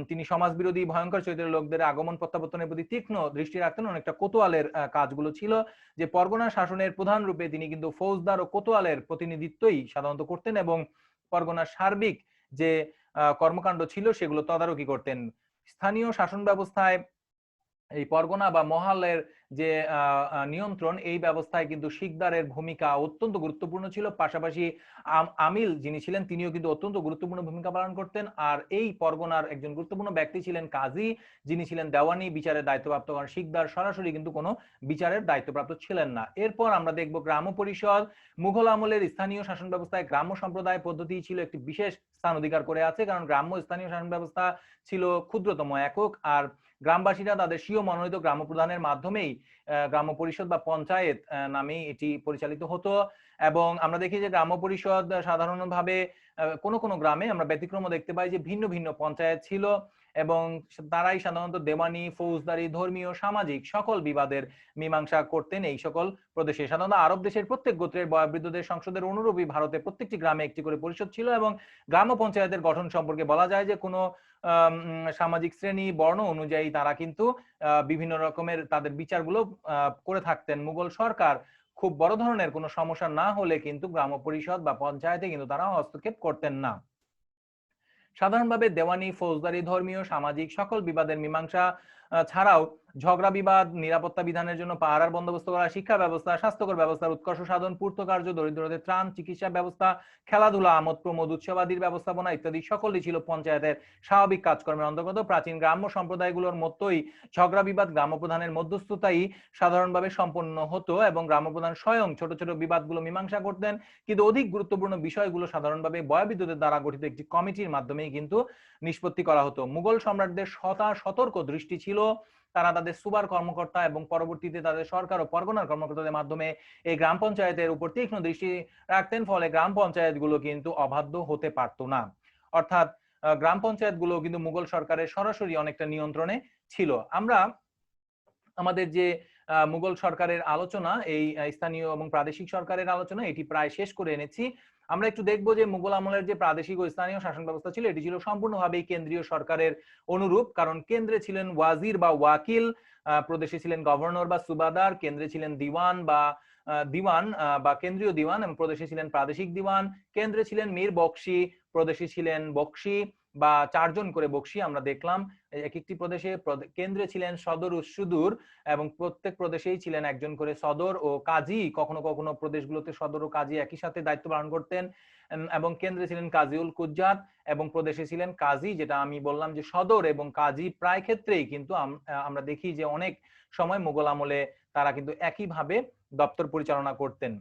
তিনি সমাজবিরোধী ভয়ঙ্কর চরিত্রের লোকদের আগমন প্রত্যাবর্তনের প্রতি তীক্ষ্ণ দৃষ্টি রাখতেন। অনেকটা কোতোয়ালের কাজগুলো ছিল যে পরগনা শাসনের প্রধান রূপে তিনি কিন্তু ফৌজদার ও কোতোয়ালের প্রতিনিধিত্বই সাধারণত করতেন এবং পরগনার সার্বিক যে কর্মকাণ্ড ছিল সেগুলো তদারকি করতেন। স্থানীয় শাসন ব্যবস্থায় এই পরগনা বা মহালের যে নিয়ন্ত্রণ, এই ব্যবস্থায় কিন্তু শিকদারের ভূমিকা অত্যন্ত গুরুত্বপূর্ণ ছিল। পাশাপাশি আমিল যিনি ছিলেন তিনিও কিন্তু অত্যন্ত গুরুত্বপূর্ণ ভূমিকা পালন করতেন। আর এই পরগনার একজন গুরুত্বপূর্ণ ব্যক্তি ছিলেন কাজী, যিনি ছিলেন দেওয়ানি বিচারের দায়িত্বপ্রাপ্ত। কারণ শিকদার সরাসরি কিন্তু কোনো বিচারের দায়িত্বপ্রাপ্ত ছিলেন না। এরপর আমরা দেখব গ্রাম পরিষদ। মুঘল আমলের স্থানীয় শাসন ব্যবস্থায় গ্রাম্য সম্প্রদায় পদ্ধতি ছিল একটি বিশেষ স্থান অধিকার করে আছে, কারণ গ্রাম্য স্থানীয় শাসন ব্যবস্থা ছিল ক্ষুদ্রতম একক আর গ্রামবাসীরা তাদের স্বীয় মনোনীত গ্রাম প্রধানের মাধ্যমেই গ্রাম পরিষদ বা পঞ্চায়েত নামেই এটি পরিচালিত হতো। এবং আমরা দেখি যে গ্রাম পরিষদ সাধারণভাবে কোনো কোনো গ্রামে আমরা ব্যতিক্রম দেখতে পাই যে ভিন্ন ভিন্ন পঞ্চায়েত ছিল এবং তারাই সাধারণত দেওয়ানি, ফৌজদারি, ধর্মীয়, সামাজিক সকল বিবাদের মীমাংসা করতেন এই সকল প্রদেশে। সাধারণত আরব দেশের প্রত্যেক গোত্রের বয়োবৃদ্ধদের সংসদের অনুরূপী ভারতের প্রত্যেকটি গ্রামে একটি করে পরিষদ ছিল এবং গ্রাম পঞ্চায়েতের গঠন সম্পর্কে বলা যায় যে কোনো সামাজিক শ্রেণী, বর্ণ অনুযায়ী তারা কিন্তু বিভিন্ন রকমের তাদের বিচারগুলো করে থাকতেন। মুঘল সরকার খুব বড় ধরনের কোনো সমস্যা না হলে কিন্তু গ্রাম পরিষদ বা পঞ্চায়েতে কিন্তু তারা হস্তক্ষেপ করতেন না। সাধারণভাবে দেওয়ানি, ফৌজদারি, ধর্মীয়, সামাজিক সকল বিবাদের মীমাংসা ছাড়াও ঝগড়া বিবাদ নিরাপত্তা বিধানের জন্য পাহারার বন্দোবস্ত করা, শিক্ষা ব্যবস্থা, স্বাস্থ্যকর ব্যবস্থার উৎকর্ষ সাধন, পূর্ত কার্য, দরিদ্রদের ত্রাণ, চিকিৎসা ব্যবস্থা, খেলাধুলা, আমোদ প্রমোদ, উৎসবাদির ব্যবস্থাপনা ইত্যাদি সকলই ছিল পঞ্চায়েতের স্বাভাবিক কাজকর্মের অন্তর্গত। প্রাচীন গ্রাম্য সম্প্রদায়গুলোর মতোই ঝগড়া বিবাদ গ্রাম্যপ্রধানের মধ্যস্থতাই সাধারণভাবে সম্পন্ন হতো এবং গ্রাম্যপ্রধান স্বয়ং ছোট ছোট বিবাদগুলো মীমাংসা করতেন। কিন্তু অধিক গুরুত্বপূর্ণ বিষয়গুলো সাধারণভাবে বয়োবৃদ্ধদের দ্বারা গঠিত একটি কমিটির মাধ্যমেই কিন্তু নিষ্পত্তি করা হতো। মুঘল সম্রাটদের সতর্ক দৃষ্টি ছিল, তারা তাদের সুবার কর্মকর্তা এবং পরবর্তীতে তাদের সরকার ও পরগনার কর্মকর্তাদের মাধ্যমে এই গ্রাম পঞ্চায়েতের উপর তীক্ষ্ণ দৃষ্টি রাখতেন। ফলে গ্রাম পঞ্চায়েতগুলো কিন্তু অবাধ্য হতে পারতো না। অর্থাৎ গ্রাম পঞ্চায়েতগুলো কিন্তু মুঘল সরকারের সরাসরি অনেকটা নিয়ন্ত্রণে ছিল। আমরা আমাদের যে মুঘল সরকারের আলোচনা, এই স্থানীয় এবং প্রাদেশিক সরকারের আলোচনা, এটি প্রায় শেষ করে এনেছি। আমরা একটু দেখবো যে মুঘল আমলের যে প্রাদেশিক ও স্থানীয় শাসন ব্যবস্থা ছিল এটি ছিল সম্পূর্ণভাবেই কেন্দ্রীয় সরকারের অনুরূপ। কারণ কেন্দ্রে ছিলেন ওয়াজির বা ওয়াকিল, প্রদেশে ছিলেন গভর্নর বা সুবাদার, কেন্দ্রে ছিলেন দিওয়ান বা কেন্দ্রীয় দিওয়ান এবং প্রদেশে ছিলেন প্রাদেশিক দিওয়ান, কেন্দ্রে ছিলেন মীর বক্সি, প্রদেশে ছিলেন বক্সি বা 4 জন করে বক্সি। আমরা দেখলাম এক একটি প্রদেশে কেন্দ্রে ছিলেন সদর ও সুদূর এবং প্রত্যেক প্রদেশেই ছিলেন একজন করে সদর ও কাজী। কখনো কখনো প্রদেশগুলোতে সদর ও কাজী একই সাথে দায়িত্ব পালন করতেন। এবং কেন্দ্রে ছিলেন কাজীউল কুজ্জাত এবং প্রদেশে ছিলেন কাজী, যেটা আমি বললাম যে সদর এবং কাজী প্রায় ক্ষেত্রেই কিন্তু আমরা দেখি যে অনেক সময় মুঘল আমলে তারা কিন্তু একইভাবে দপ্তর পরিচালনা করতেন।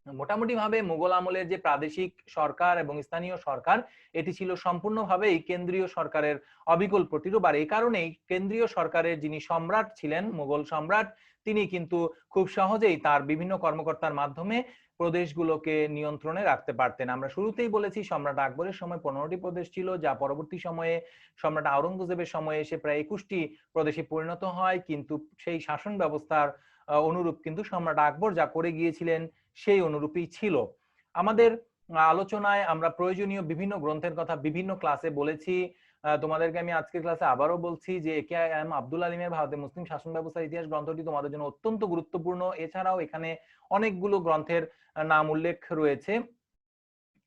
মোটামুটি ভাবে মুঘল আমলের যে প্রাদেশিক সরকার এবং স্থানীয় সরকার এটি ছিল সম্পূর্ণভাবেই কেন্দ্রীয় সরকারের অবিকল প্রতিরূপ। আর এই কারণেই কেন্দ্রীয় সরকারের যিনি সম্রাট ছিলেন, মুঘল সম্রাট, তিনি কিন্তু খুব সহজেই তার বিভিন্ন কর্মকর্তার মাধ্যমে প্রদেশগুলোকে নিয়ন্ত্রণে রাখতে পারতেন। আমরা শুরুতেই বলেছি সম্রাট আকবরের সময় 15টি প্রদেশ ছিল, যা পরবর্তী সময়ে সম্রাট আওরঙ্গজেবের সময়ে এসে প্রায় 21টি প্রদেশে পরিণত হয়। কিন্তু সেই শাসন ব্যবস্থার অনুরূপ কিন্তু সম্রাট আকবর যা করে গিয়েছিলেন সেই অনুরূপই ছিল। আমাদের আলোচনায় আমরা প্রয়োজনীয় বিভিন্ন গ্রন্থের কথা বিভিন্ন ক্লাসে বলেছি। তোমাদেরকে আমি আজকের ক্লাসে আবারও বলছি যে এ.কে.এম. আব্দুল আলিমের ভারতের মুসলিম শাসন ব্যবস্থার ইতিহাস গ্রন্থটি তোমাদের জন্য অত্যন্ত গুরুত্বপূর্ণ। এছাড়াও এখানে অনেকগুলো গ্রন্থের নাম উল্লেখ রয়েছে।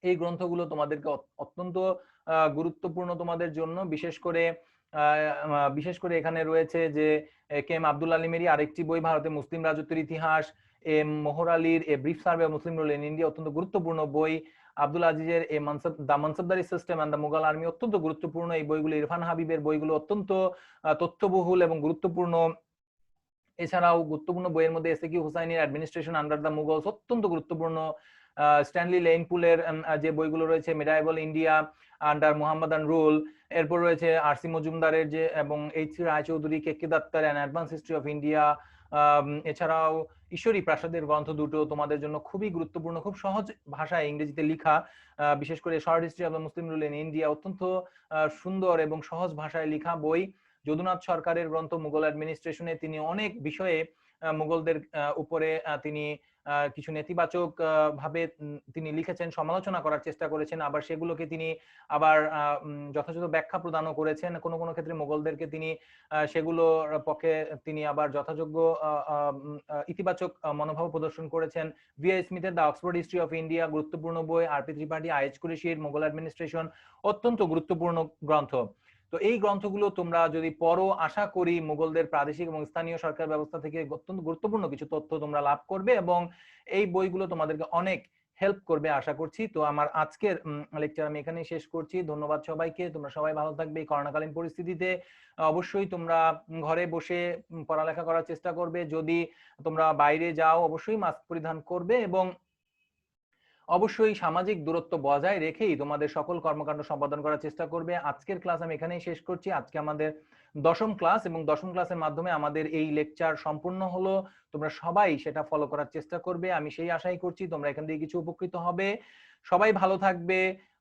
এই গ্রন্থগুলো তোমাদেরকে অত্যন্ত গুরুত্বপূর্ণ তোমাদের জন্য। বিশেষ করে এখানে রয়েছে যে কে.এম. আব্দুল আলিমেরই আরেকটি বই ভারতের মুসলিম রাজত্বের ইতিহাস, এম মোহর আলীর a brief survey of Muslim rule in India অত্যন্ত গুরুত্বপূর্ণ বই, আব্দুল আজিজের the mansabdari system and the Mughal army অত্যন্ত গুরুত্বপূর্ণ এই বইগুলো, ইরফান হাবিবের বইগুলো অত্যন্ত তথ্যবহুল এবং গুরুত্বপূর্ণ। এছাড়াও গুরুত্বপূর্ণ বইয়ের মধ্যে এস এ কিউ হুসাইনের অ্যাডমিনিস্ট্রেশন আন্ডার দ্য মুঘলস অত্যন্ত গুরুত্বপূর্ণ। স্ট্যানলি লেইনপুলের যে বইগুলো রয়েছে, medieval India under Muhammadan rule, এরপর রয়েছে আরসি মজুমদারের যে এবং এইচ.সি. রায়চৌধুরী, কে.কে. দত্তার an advance history of India, এছাড়াও ঈশ্বরী প্রাসাদের গ্রন্থ দুটো তোমাদের জন্য খুবই গুরুত্বপূর্ণ, খুব সহজ ভাষায় ইংরেজিতে লেখা, বিশেষ করে short history of the Muslim rule in India, অত্যন্ত সুন্দর এবং সহজ ভাষায় লেখা বই। যদুনাথ সরকারের গ্রন্থ মুঘল অ্যাডমিনিস্ট্রেশনে, তিনি অনেক বিষয়ে মুঘলদের উপরে তিনি কিছু নেতিবাচক ভাবে তিনি লিখেছেন, সমালোচনা করার চেষ্টা করেছেন, আবার সেগুলোকে তিনি আবার যথাযথ ব্যাখ্যা প্রদানও করেছেন। কোনো কোনো ক্ষেত্রে মুঘলদেরকে তিনি সেগুলোর পক্ষে তিনি আবার যথাযোগ্য ইতিবাচক মনোভাব প্রদর্শন করেছেন। ভি.আই. স্মিথের the Oxford history of India গুরুত্বপূর্ণ বই, আর.পি. ত্রিপাঠী, আই.এইচ. কুরেশির মুঘল অ্যাডমিনিস্ট্রেশন অত্যন্ত গুরুত্বপূর্ণ গ্রন্থ। তো এই গ্রন্থগুলো তোমরা যদি পড়ো, আশা করি মুঘলদের প্রাদেশিক এবং স্থানীয় সরকার ব্যবস্থা থেকে অত্যন্ত গুরুত্বপূর্ণ কিছু তথ্য তোমরা লাভ করবে এবং এই বইগুলো তোমাদেরকে অনেক হেল্প করবে আশা করছি। তো আমার আজকের লেকচার আমি এখানেই শেষ করছি। ধন্যবাদ সবাইকে, তোমরা সবাই ভালো থাকবে। এই করোনাকালীন পরিস্থিতিতে অবশ্যই তোমরা ঘরে বসে পড়ালেখা করার চেষ্টা করবে। যদি তোমরা বাইরে যাও অবশ্যই মাস্ক পরিধান করবে এবং অবশ্যই সামাজিক দূরত্ব বজায় রেখেই তোমাদের সকল কর্মকাণ্ড সম্পাদন করার চেষ্টা করবে। আজকের ক্লাস আমি এখানেই শেষ করছি। আজকে আমাদের 10ম ক্লাস এবং 10ম ক্লাসের মাধ্যমে আমাদের এই লেকচার সম্পূর্ণ হলো। তোমরা সবাই সেটা ফলো করার চেষ্টা করবে, আমি সেই আশাই করছি। তোমরা এখান থেকে কিছু উপকৃত হবে। সবাই ভালো থাকবে।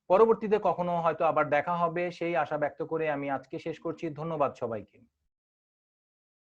পরবর্তীতে কখনো হয়তো আবার দেখা হবে সেই আশা ব্যক্ত করে আমি আজকে শেষ করছি। ধন্যবাদ সবাইকে।